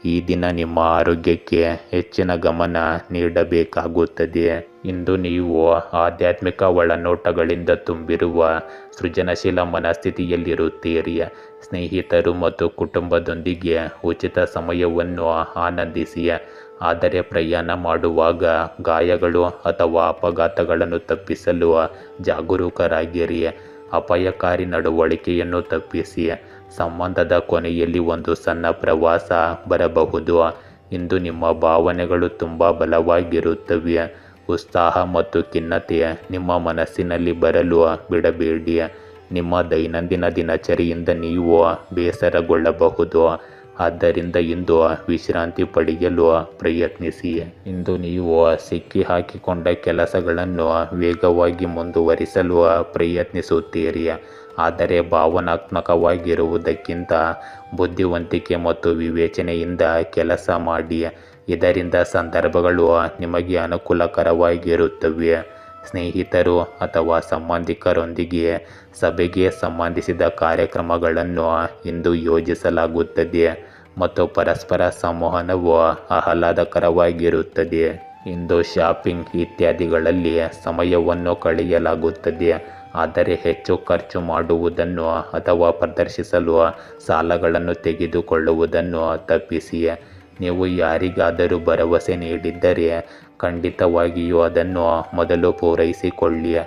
ಈ ದಿನ ನಿಮ್ಮ ಆರೋಗ್ಯಕ್ಕೆ ಹೆಚ್ಚಿನ ಗಮನ ನೀಡಬೇಕಾಗುತ್ತದೆ. ಇಂದು ನೀವು ಆಧ್ಯಾತ್ಮಿಕ ಒಳನೋಟಗಳಿಂದ ತುಂಬಿರುವ ಸೃಜನಶೀಲ ಮನಸ್ಥಿತಿಯಲ್ಲಿರುತ್ತೀರಿ. ಸ್ನೇಹಿತರು ಮತ್ತು ಕುಟುಂಬದೊಂದಿಗೆ ಉಚಿತ ಸಮಯವನ್ನು ಆನಂದಿಸಿ, ಆದರೆ ಪ್ರಯಾಣ ಮಾಡುವಾಗ ಗಾಯಗಳು ಅಥವಾ ಅಪಘಾತಗಳನ್ನು ತಪ್ಪಿಸಲು ಜಾಗರೂಕರಾಗಿರಿ. ಅಪಾಯಕಾರಿ ನಡವಳಿಕೆಯನ್ನು ತಪ್ಪಿಸಿ. ಸಂಬಂಧದ ಕೊನೆಯಲ್ಲಿ ಒಂದು ಸಣ್ಣ ಪ್ರವಾಸ ಬರಬಹುದು. ಇಂದು ನಿಮ್ಮ ಭಾವನೆಗಳು ತುಂಬ ಬಲವಾಗಿರುತ್ತವೆ. ಉತ್ಸಾಹ ಮತ್ತು ಖಿನ್ನತೆ ನಿಮ್ಮ ಮನಸ್ಸಿನಲ್ಲಿ ಬರಲು ಬಿಡಬೇಡಿ. ನಿಮ್ಮ ದೈನಂದಿನ ದಿನಚರಿಯಿಂದ ನೀವು ಬೇಸರಗೊಳ್ಳಬಹುದು. ಆದ್ದರಿಂದ ಇಂದು ವಿಶ್ರಾಂತಿ ಪಡೆಯಲು ಪ್ರಯತ್ನಿಸಿ. ಇಂದು ನೀವು ಸಿಕ್ಕಿಹಾಕಿಕೊಂಡ ಕೆಲಸಗಳನ್ನು ವೇಗವಾಗಿ ಮುಂದುವರಿಸಲು ಪ್ರಯತ್ನಿಸುತ್ತೀರಿ. ಆದರೆ ಭಾವನಾತ್ಮಕವಾಗಿರುವುದಕ್ಕಿಂತ ಬುದ್ಧಿವಂತಿಕೆ ಮತ್ತು ವಿವೇಚನೆಯಿಂದ ಕೆಲಸ ಮಾಡಿ. ಇದರಿಂದ ಸಂದರ್ಭಗಳು ನಿಮಗೆ ಅನುಕೂಲಕರವಾಗಿರುತ್ತವೆ. ಸ್ನೇಹಿತರು ಅಥವಾ ಸಂಬಂಧಿಕರೊಂದಿಗೆ ಸಭೆಗೆ ಸಂಬಂಧಿಸಿದ ಕಾರ್ಯಕ್ರಮಗಳನ್ನು ಇಂದು ಯೋಜಿಸಲಾಗುತ್ತದೆ ಮತ್ತು ಪರಸ್ಪರ ಸಂವಹನವು ಆಹ್ಲಾದಕರವಾಗಿರುತ್ತದೆ. ಇಂದು ಶಾಪಿಂಗ್ ಇತ್ಯಾದಿಗಳಲ್ಲಿ ಸಮಯವನ್ನು ಕಳೆಯಲಾಗುತ್ತದೆ. ಆದರೆ ಹೆಚ್ಚು ಖರ್ಚು ಮಾಡುವುದನ್ನು ಅಥವಾ ಪ್ರದರ್ಶಿಸಲು ಸಾಲಗಳನ್ನು ತೆಗೆದುಕೊಳ್ಳುವುದನ್ನು ತಪ್ಪಿಸಿ. ನೀವು ಯಾರಿಗಾದರೂ ಭರವಸೆ ನೀಡಿದ್ದರೆ ಖಂಡಿತವಾಗಿಯೂ ಅದನ್ನು ಮೊದಲು ಪೂರೈಸಿಕೊಳ್ಳಿ.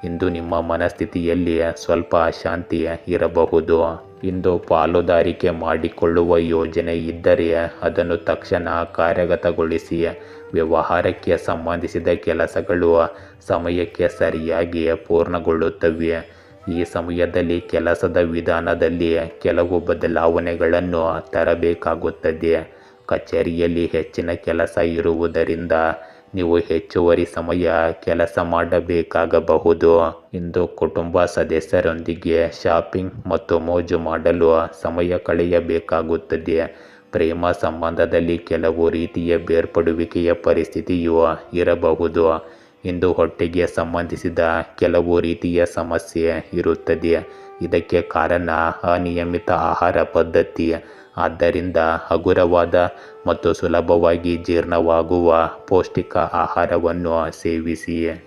ಇಂದು ನಿಮ್ಮ ಮನಸ್ಥಿತಿಯಲ್ಲಿ ಸ್ವಲ್ಪ ಅಶಾಂತಿ ಇರಬಹುದು. ಇಂದು ಪಾಲುದಾರಿಕೆ ಮಾಡಿಕೊಳ್ಳುವ ಯೋಜನೆ ಇದ್ದರೆ ಅದನ್ನು ತಕ್ಷಣ ಕಾರ್ಯಗತಗೊಳಿಸಿ. ವ್ಯವಹಾರಕ್ಕೆ ಸಂಬಂಧಿಸಿದ ಕೆಲಸಗಳು ಸಮಯಕ್ಕೆ ಸರಿಯಾಗಿ ಪೂರ್ಣಗೊಳ್ಳುತ್ತವೆ. ಈ ಸಮಯದಲ್ಲಿ ಕೆಲಸದ ವಿಧಾನದಲ್ಲಿ ಕೆಲವು ಬದಲಾವಣೆಗಳನ್ನು ತರಬೇಕಾಗುತ್ತದೆ. ಕಚೇರಿಯಲ್ಲಿ ಹೆಚ್ಚಿನ ಕೆಲಸ ಇರುವುದರಿಂದ ನೀವು ಹೆಚ್ಚುವರಿ ಸಮಯ ಕೆಲಸ ಮಾಡಬೇಕಾಗಬಹುದು. ಇಂದು ಕುಟುಂಬ ಸದಸ್ಯರೊಂದಿಗೆ ಶಾಪಿಂಗ್ ಮತ್ತು ಮೋಜು ಮಾಡಲು ಸಮಯ ಕಳೆಯಬೇಕಾಗುತ್ತದೆ. ಪ್ರೇಮ ಸಂಬಂಧದಲ್ಲಿ ಕೆಲವು ರೀತಿಯ ಬೇರ್ಪಡುವಿಕೆಯ ಪರಿಸ್ಥಿತಿಯೂ ಇರಬಹುದು. ಇಂದು ಹೊಟ್ಟೆಗೆ ಸಂಬಂಧಿಸಿದ ಕೆಲವು ರೀತಿಯ ಸಮಸ್ಯೆ ಇರುತ್ತದೆ. ಇದಕ್ಕೆ ಕಾರಣ ಅನಿಯಮಿತ ಆಹಾರ ಪದ್ಧತಿ. ಆದ್ದರಿಂದ ಹಗುರವಾದ ಮತ್ತು ಸುಲಭವಾಗಿ ಜೀರ್ಣವಾಗುವ ಪೌಷ್ಟಿಕ ಆಹಾರವನ್ನು ಸೇವಿಸಿ.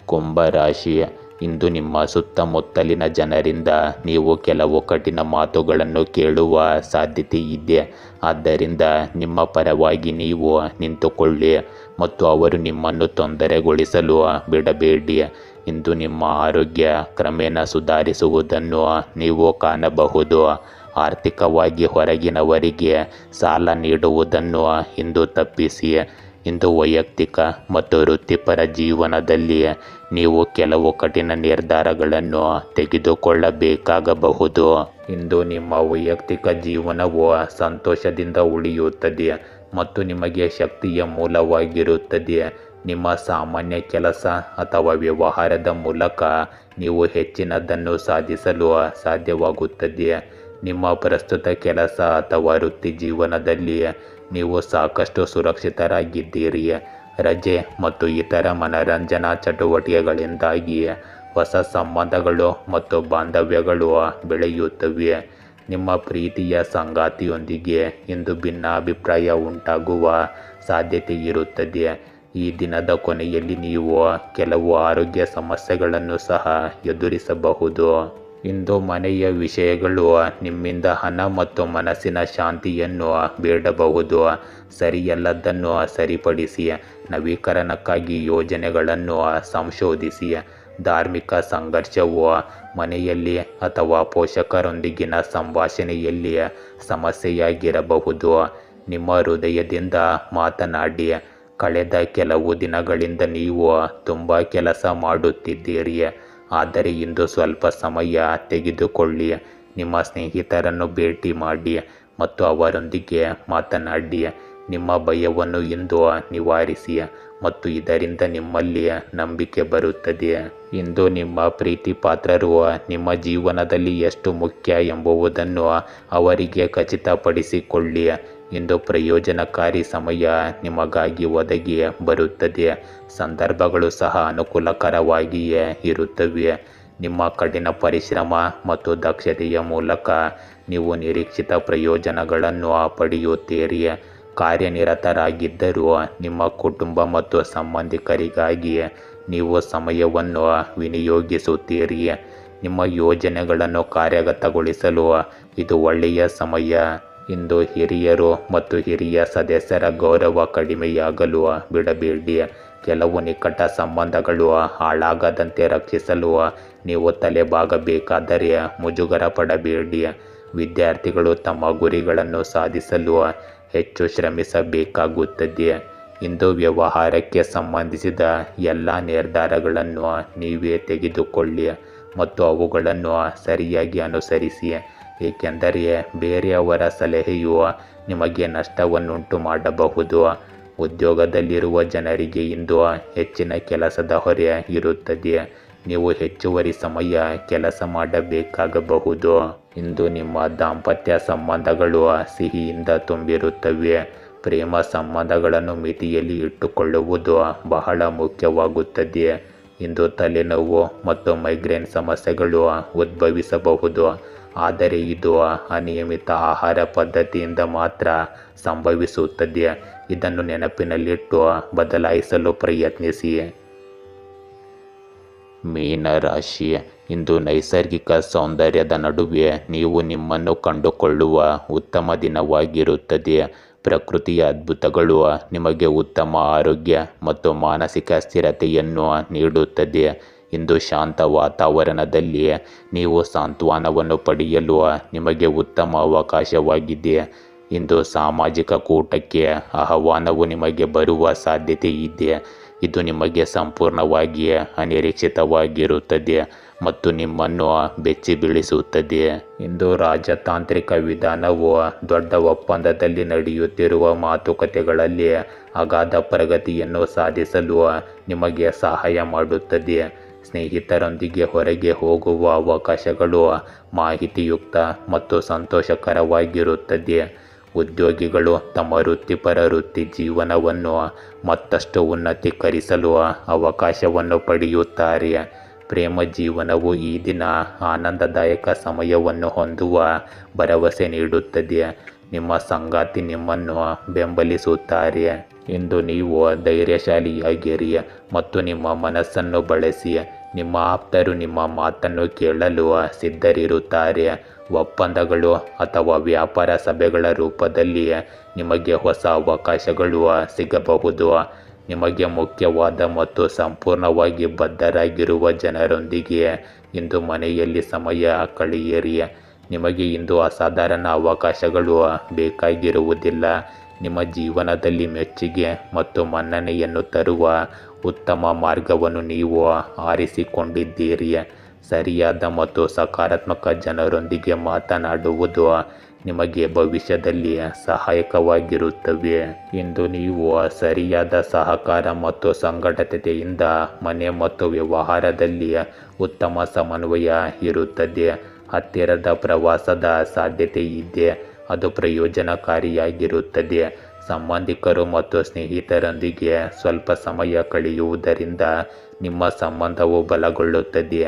ಕುಂಭರಾಶಿ, ಇಂದು ನಿಮ್ಮ ಸುತ್ತಮುತ್ತಲಿನ ಜನರಿಂದ ನೀವು ಕೆಲವು ಕಠಿಣ ಮಾತುಗಳನ್ನು ಕೇಳುವ ಸಾಧ್ಯತೆ ಇದೆ. ಆದ್ದರಿಂದ ನಿಮ್ಮ ಪರವಾಗಿ ನೀವು ನಿಂತುಕೊಳ್ಳಿ ಮತ್ತು ಅವರು ನಿಮ್ಮನ್ನು ತೊಂದರೆಗೊಳಿಸಲು ಬಿಡಬೇಡಿ. ಇಂದು ನಿಮ್ಮ ಆರೋಗ್ಯ ಕ್ರಮೇಣ ಸುಧಾರಿಸುವುದನ್ನು ನೀವು ಕಾಣಬಹುದು. ಆರ್ಥಿಕವಾಗಿ ಹೊರಗಿನವರಿಗೆ ಸಾಲ ನೀಡುವುದನ್ನು ಇಂದು ತಪ್ಪಿಸಿ. ಇಂದು ವೈಯಕ್ತಿಕ ಮತ್ತು ವೃತ್ತಿಪರ ಜೀವನದಲ್ಲಿ ನೀವು ಕೆಲವು ಕಠಿಣ ನಿರ್ಧಾರಗಳನ್ನು ತೆಗೆದುಕೊಳ್ಳಬೇಕಾಗಬಹುದು. ಇಂದು ನಿಮ್ಮ ವೈಯಕ್ತಿಕ ಜೀವನವು ಸಂತೋಷದಿಂದ ಉಳಿಯುತ್ತದೆ ಮತ್ತು ನಿಮಗೆ ಶಕ್ತಿಯ ಮೂಲವಾಗಿರುತ್ತದೆ. ನಿಮ್ಮ ಸಾಮಾನ್ಯ ಕೆಲಸ ಅಥವಾ ವ್ಯವಹಾರದ ಮೂಲಕ ನೀವು ಹೆಚ್ಚಿನದನ್ನು ಸಾಧಿಸಲು ಸಾಧ್ಯವಾಗುತ್ತದೆ. ನಿಮ್ಮ ಪ್ರಸ್ತುತ ಕೆಲಸ ಅಥವಾ ವೃತ್ತಿ ಜೀವನದಲ್ಲಿ ನೀವು ಸಾಕಷ್ಟು ಸುರಕ್ಷಿತರಾಗಿದ್ದೀರಿ. ರಜೆ ಮತ್ತು ಇತರ ಮನರಂಜನಾ ಚಟುವಟಿಕೆಗಳಿಂದಾಗಿ ಹೊಸ ಸಂಬಂಧಗಳು ಮತ್ತು ಬಾಂಧವ್ಯಗಳು ಬೆಳೆಯುತ್ತವೆ. ನಿಮ್ಮ ಪ್ರೀತಿಯ ಸಂಗಾತಿಯೊಂದಿಗೆ ಇಂದು ಭಿನ್ನಾಭಿಪ್ರಾಯ ಉಂಟಾಗುವ ಸಾಧ್ಯತೆ ಇರುತ್ತದೆ. ಈ ದಿನದ ಕೊನೆಯಲ್ಲಿ ನೀವು ಕೆಲವು ಆರೋಗ್ಯ ಸಮಸ್ಯೆಗಳನ್ನು ಸಹ ಎದುರಿಸಬಹುದು. ಇಂದು ಮನೆಯ ವಿಷಯಗಳು ನಿಮ್ಮಿಂದ ಹಣ ಮತ್ತು ಮನಸ್ಸಿನ ಶಾಂತಿಯನ್ನು ಬೇಡಬಹುದು. ಸರಿಯಲ್ಲದನ್ನು ಸರಿಪಡಿಸಿ. ನವೀಕರಣಕ್ಕಾಗಿ ಯೋಜನೆಗಳನ್ನು ಸಂಶೋಧಿಸಿ. ಧಾರ್ಮಿಕ ಸಂಘರ್ಷವು ಮನೆಯಲ್ಲಿ ಅಥವಾ ಪೋಷಕರೊಂದಿಗಿನ ಸಂಭಾಷಣೆಯಲ್ಲಿ ಸಮಸ್ಯೆಯಾಗಿರಬಹುದು. ನಿಮ್ಮ ಹೃದಯದಿಂದ ಮಾತನಾಡಿ. ಕಳೆದ ಕೆಲವು ದಿನಗಳಿಂದ ನೀವು ತುಂಬ ಕೆಲಸ ಮಾಡುತ್ತಿದ್ದೀರಿ. ಆದರೆ ಇಂದು ಸ್ವಲ್ಪ ಸಮಯ ತೆಗೆದುಕೊಳ್ಳಿ. ನಿಮ್ಮ ಸ್ನೇಹಿತರನ್ನು ಭೇಟಿ ಮಾಡಿ ಮತ್ತು ಅವರೊಂದಿಗೆ ಮಾತನಾಡಿ. ನಿಮ್ಮ ಭಯವನ್ನು ಇಂದು ನಿವಾರಿಸಿ ಮತ್ತು ಇದರಿಂದ ನಿಮ್ಮಲ್ಲಿ ನಂಬಿಕೆ ಬರುತ್ತದೆ. ಇಂದು ನಿಮ್ಮ ಪ್ರೀತಿ ಪಾತ್ರರು ನಿಮ್ಮ ಜೀವನದಲ್ಲಿ ಎಷ್ಟು ಮುಖ್ಯ ಎಂಬುದನ್ನು ಅವರಿಗೆ ಖಚಿತಪಡಿಸಿಕೊಳ್ಳಿ. ಇಂದು ಪ್ರಯೋಜನಕಾರಿ ಸಮಯ ನಿಮಗಾಗಿ ಒದಗಿ ಬರುತ್ತದೆ. ಸಂದರ್ಭಗಳು ಸಹ ಅನುಕೂಲಕರವಾಗಿಯೇ ಇರುತ್ತವೆ. ನಿಮ್ಮ ಕಠಿಣ ಪರಿಶ್ರಮ ಮತ್ತು ದಕ್ಷತೆಯ ಮೂಲಕ ನೀವು ನಿರೀಕ್ಷಿತ ಪ್ರಯೋಜನಗಳನ್ನು ಪಡೆಯುತ್ತೀರಿ. ಕಾರ್ಯನಿರತರಾಗಿದ್ದರೂ ನಿಮ್ಮ ಕುಟುಂಬ ಮತ್ತು ಸಂಬಂಧಿಕರಿಗಾಗಿ ನೀವು ಸಮಯವನ್ನು ವಿನಿಯೋಗಿಸುತ್ತೀರಿ. ನಿಮ್ಮ ಯೋಜನೆಗಳನ್ನು ಕಾರ್ಯಗತಗೊಳಿಸಲು ಇದು ಒಳ್ಳೆಯ ಸಮಯ. ಇಂದು ಹಿರಿಯರು ಮತ್ತು ಹಿರಿಯ ಸದಸ್ಯರ ಗೌರವ ಕಡಿಮೆಯಾಗಲು ಬಿಡಬೇಡಿ. ಕೆಲವು ನಿಕಟ ಸಂಬಂಧಗಳು ಹಾಳಾಗದಂತೆ ರಕ್ಷಿಸಲು ನೀವು ತಲೆಬಾಗಬೇಕಾದರೆ ಮುಜುಗರ ಪಡಬೇಡಿ. ವಿದ್ಯಾರ್ಥಿಗಳು ತಮ್ಮ ಗುರಿಗಳನ್ನು ಸಾಧಿಸಲು ಹೆಚ್ಚು ಶ್ರಮಿಸಬೇಕಾಗುತ್ತದೆ. ಇಂದು ವ್ಯವಹಾರಕ್ಕೆ ಸಂಬಂಧಿಸಿದ ಎಲ್ಲ ನಿರ್ಧಾರಗಳನ್ನು ನೀವೇ ತೆಗೆದುಕೊಳ್ಳಿ ಮತ್ತು ಅವುಗಳನ್ನು ಸರಿಯಾಗಿ ಅನುಸರಿಸಿ, ಏಕೆಂದರೆ ಬೇರೆಯವರ ಸಲಹೆಯು ನಿಮಗೆ ನಷ್ಟವನ್ನುಂಟು ಮಾಡಬಹುದು. ಉದ್ಯೋಗದಲ್ಲಿರುವ ಜನರಿಗೆ ಇಂದು ಹೆಚ್ಚಿನ ಕೆಲಸದ ಹೊರೆ ಇರುತ್ತದೆ. ನೀವು ಹೆಚ್ಚುವರಿ ಸಮಯ ಕೆಲಸ ಮಾಡಬೇಕಾಗಬಹುದು. ಇಂದು ನಿಮ್ಮ ದಾಂಪತ್ಯ ಸಂಬಂಧಗಳು ಸಿಹಿಯಿಂದ ತುಂಬಿರುತ್ತವೆ. ಪ್ರೇಮ ಸಂಬಂಧಗಳನ್ನು ಮಿತಿಯಲ್ಲಿ ಇಟ್ಟುಕೊಳ್ಳುವುದು ಬಹಳ ಮುಖ್ಯವಾಗುತ್ತದೆ. ಇಂದು ತಲೆನೋವು ಮತ್ತು ಮೈಗ್ರೇನ್ ಸಮಸ್ಯೆಗಳು ಉದ್ಭವಿಸಬಹುದು, ಆದರೆ ಇದು ಅನಿಯಮಿತ ಆಹಾರ ಪದ್ಧತಿಯಿಂದ ಮಾತ್ರ ಸಂಭವಿಸುತ್ತದೆ. ಇದನ್ನು ನೆನಪಿನಲ್ಲಿಟ್ಟು ಬದಲಾಯಿಸಲು ಪ್ರಯತ್ನಿಸಿ. ಮೀನ ರಾಶಿ, ಇಂದು ನೈಸರ್ಗಿಕ ಸೌಂದರ್ಯದ ನಡುವೆ ನೀವು ನಿಮ್ಮನ್ನು ಕಂಡುಕೊಳ್ಳುವ ಉತ್ತಮ ದಿನವಾಗಿರುತ್ತದೆ. ಪ್ರಕೃತಿಯ ಅದ್ಭುತಗಳು ನಿಮಗೆ ಉತ್ತಮ ಆರೋಗ್ಯ ಮತ್ತು ಮಾನಸಿಕ ಸ್ಥಿರತೆಯನ್ನು ನೀಡುತ್ತದೆ. ಇಂದು ಶಾಂತ ವಾತಾವರಣದಲ್ಲಿ ನೀವು ಸಾಂತ್ವನವನ್ನು ಪಡೆಯಲು ನಿಮಗೆ ಉತ್ತಮ ಅವಕಾಶವಾಗಿದೆ. ಇಂದು ಸಾಮಾಜಿಕ ಕೂಟಕ್ಕೆ ಆಹ್ವಾನವು ನಿಮಗೆ ಬರುವ ಸಾಧ್ಯತೆ ಇದೆ. ಇದು ನಿಮಗೆ ಸಂಪೂರ್ಣವಾಗಿ ಅನಿರೀಕ್ಷಿತವಾಗಿರುತ್ತದೆ ಮತ್ತು ನಿಮ್ಮನ್ನು ಬೆಚ್ಚಿ ಬೀಳಿಸುತ್ತದೆ. ಇಂದು ರಾಜತಾಂತ್ರಿಕ ವಿಧಾನವು ದೊಡ್ಡ ಒಪ್ಪಂದದಲ್ಲಿ ನಡೆಯುತ್ತಿರುವ ಮಾತುಕತೆಗಳಲ್ಲಿ ಅಗಾಧ ಪ್ರಗತಿಯನ್ನು ಸಾಧಿಸಲು ನಿಮಗೆ ಸಹಾಯ ಮಾಡುತ್ತದೆ. ಸ್ನೇಹಿತರೊಂದಿಗೆ ಹೊರಗೆ ಹೋಗುವ ಅವಕಾಶಗಳು ಮಾಹಿತಿಯುಕ್ತ ಮತ್ತು ಸಂತೋಷಕರವಾಗಿರುತ್ತದೆ. ಉದ್ಯೋಗಿಗಳು ತಮ್ಮ ವೃತ್ತಿಪರ ವೃತ್ತಿ ಜೀವನವನ್ನು ಮತ್ತಷ್ಟು ಉನ್ನತೀಕರಿಸಲು ಅವಕಾಶವನ್ನು ಪಡೆಯುತ್ತಾರೆ. ಪ್ರೇಮ ಜೀವನವು ಈ ದಿನ ಆನಂದದಾಯಕ ಸಮಯವನ್ನು ಹೊಂದುವ ಭರವಸೆ ನೀಡುತ್ತದೆ. ನಿಮ್ಮ ಸಂಗಾತಿ ನಿಮ್ಮನ್ನು ಬೆಂಬಲಿಸುತ್ತಾರೆ. ಇಂದು ನೀವು ಧೈರ್ಯಶಾಲಿಯಾಗಿರಿ ಮತ್ತು ನಿಮ್ಮ ಮನಸ್ಸನ್ನು ಬಳಸಿ. ನಿಮ್ಮ ಆಪ್ತರು ನಿಮ್ಮ ಮಾತನ್ನು ಕೇಳಲು ಸಿದ್ಧರಿರುತ್ತಾರೆ. ಒಪ್ಪಂದಗಳು ಅಥವಾ ವ್ಯಾಪಾರ ಸಭೆಗಳ ರೂಪದಲ್ಲಿ ನಿಮಗೆ ಹೊಸ ಅವಕಾಶಗಳು ಸಿಗಬಹುದು. ನಿಮಗೆ ಮುಖ್ಯವಾದ ಮತ್ತು ಸಂಪೂರ್ಣವಾಗಿ ಬದ್ಧರಾಗಿರುವ ಜನರೊಂದಿಗೆ ಇಂದು ಮನೆಯಲ್ಲಿ ಸಮಯ ಕಳೆಯಿರಿ. ನಿಮಗೆ ಇಂದು ಅಸಾಧಾರಣ ಅವಕಾಶಗಳು ಬೇಕಾಗಿರುವುದಿಲ್ಲ. ನಿಮ್ಮ ಜೀವನದಲ್ಲಿ ಮೆಚ್ಚುಗೆ ಮತ್ತು ಮನ್ನಣೆಯನ್ನು ತರುವ ಉತ್ತಮ ಮಾರ್ಗವನ್ನು ನೀವು ಆರಿಸಿಕೊಂಡಿದ್ದೀರಿ. ಸರಿಯಾದ ಮತ್ತು ಸಕಾರಾತ್ಮಕ ಜನರೊಂದಿಗೆ ಮಾತನಾಡುವುದು ನಿಮಗೆ ಭವಿಷ್ಯದಲ್ಲಿ ಸಹಾಯಕವಾಗಿರುತ್ತವೆ. ಇಂದು ನೀವು ಸರಿಯಾದ ಸಹಕಾರ ಮತ್ತು ಸಂಘಟನೆಯಿಂದ ಮನೆ ಮತ್ತು ವ್ಯವಹಾರದಲ್ಲಿ ಉತ್ತಮ ಸಮನ್ವಯ ಇರುತ್ತದೆ. ಹತ್ತಿರದ ಪ್ರವಾಸದ ಸಾಧ್ಯತೆ ಇದೆ, ಅದು ಪ್ರಯೋಜನಕಾರಿಯಾಗಿರುತ್ತದೆ. ಸಂಬಂಧಿಕರು ಮತ್ತು ಸ್ನೇಹಿತರೊಂದಿಗೆ ಸ್ವಲ್ಪ ಸಮಯ ಕಳೆಯುವುದರಿಂದ ನಿಮ್ಮ ಸಂಬಂಧವು ಬಲಗೊಳ್ಳುತ್ತದೆ.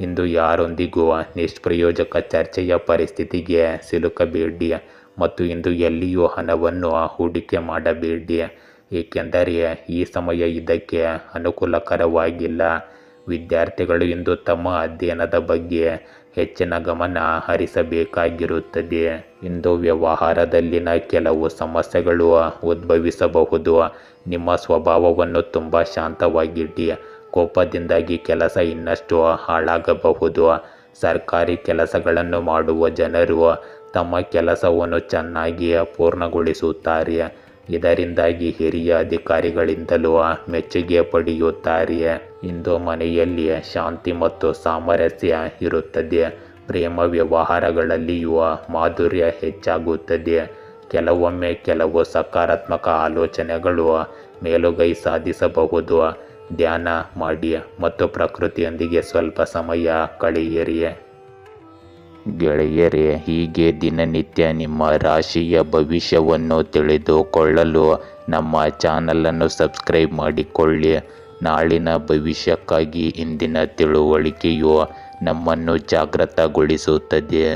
ಇಂದು ಯಾರೊಂದಿಗೂ ನಿಷ್ಪ್ರಯೋಜಕ ಚರ್ಚೆಯ ಪರಿಸ್ಥಿತಿಗೆ ಸಿಲುಕಬೇಡಿ ಮತ್ತು ಇಂದು ಎಲ್ಲಿಯೂ ಹಣವನ್ನು ಹೂಡಿಕೆ ಮಾಡಬೇಡಿ, ಏಕೆಂದರೆ ಈ ಸಮಯ ಇದಕ್ಕೆ ಅನುಕೂಲಕರವಾಗಿಲ್ಲ. ವಿದ್ಯಾರ್ಥಿಗಳು ಇಂದು ತಮ್ಮ ಅಧ್ಯಯನದ ಬಗ್ಗೆ ಹೆಚ್ಚಿನ ಗಮನ ಹರಿಸಬೇಕಾಗಿರುತ್ತದೆ. ಇಂದು ವ್ಯವಹಾರದಲ್ಲಿನ ಕೆಲವು ಸಮಸ್ಯೆಗಳು ಉದ್ಭವಿಸಬಹುದು. ನಿಮ್ಮ ಸ್ವಭಾವವನ್ನು ತುಂಬ ಶಾಂತವಾಗಿಡಿ. ಕೋಪದಿಂದಾಗಿ ಕೆಲಸ ಇನ್ನಷ್ಟು ಹಾಳಾಗಬಹುದು. ಸರ್ಕಾರಿ ಕೆಲಸಗಳನ್ನು ಮಾಡುವ ಜನರು ತಮ್ಮ ಕೆಲಸವನ್ನು ಚೆನ್ನಾಗಿ ಪೂರ್ಣಗೊಳಿಸುತ್ತಾರೆ. ಇದರಿಂದಾಗಿ ಹಿರಿಯ ಅಧಿಕಾರಿಗಳಿಂದಲೂ ಮೆಚ್ಚುಗೆ ಪಡೆಯುತ್ತಾರೆ. ಇಂದು ಮನೆಯಲ್ಲಿ ಶಾಂತಿ ಮತ್ತು ಸಾಮರಸ್ಯ ಇರುತ್ತದೆ. ಪ್ರೇಮ ವ್ಯವಹಾರಗಳಲ್ಲಿಯೂ ಮಾಧುರ್ಯ ಹೆಚ್ಚಾಗುತ್ತದೆ. ಕೆಲವೊಮ್ಮೆ ಕೆಲವು ಸಕಾರಾತ್ಮಕ ಆಲೋಚನೆಗಳು ಮೇಲುಗೈ ಸಾಧಿಸಬಹುದು. ಧ್ಯಾನ ಮಾಡಿ ಮತ್ತು ಪ್ರಕೃತಿಯೊಂದಿಗೆ ಸ್ವಲ್ಪ ಸಮಯ ಕಳೆಯಿರಿ. ಗೆಳೆಯರೇ, ಹೀಗೆ ದಿನನಿತ್ಯ ನಿಮ್ಮ ರಾಶಿಯ ಭವಿಷ್ಯವನ್ನು ತಿಳಿದುಕೊಳ್ಳಲು ನಮ್ಮ ಚಾನಲನ್ನು ಸಬ್ಸ್ಕ್ರೈಬ್ ಮಾಡಿಕೊಳ್ಳಿ. ನಾಳಿನ ಭವಿಷ್ಯಕ್ಕಾಗಿ ಇಂದಿನ ತಿಳುವಳಿಕೆಯು ನಮ್ಮನ್ನು ಜಾಗೃತಗೊಳಿಸುತ್ತದೆ.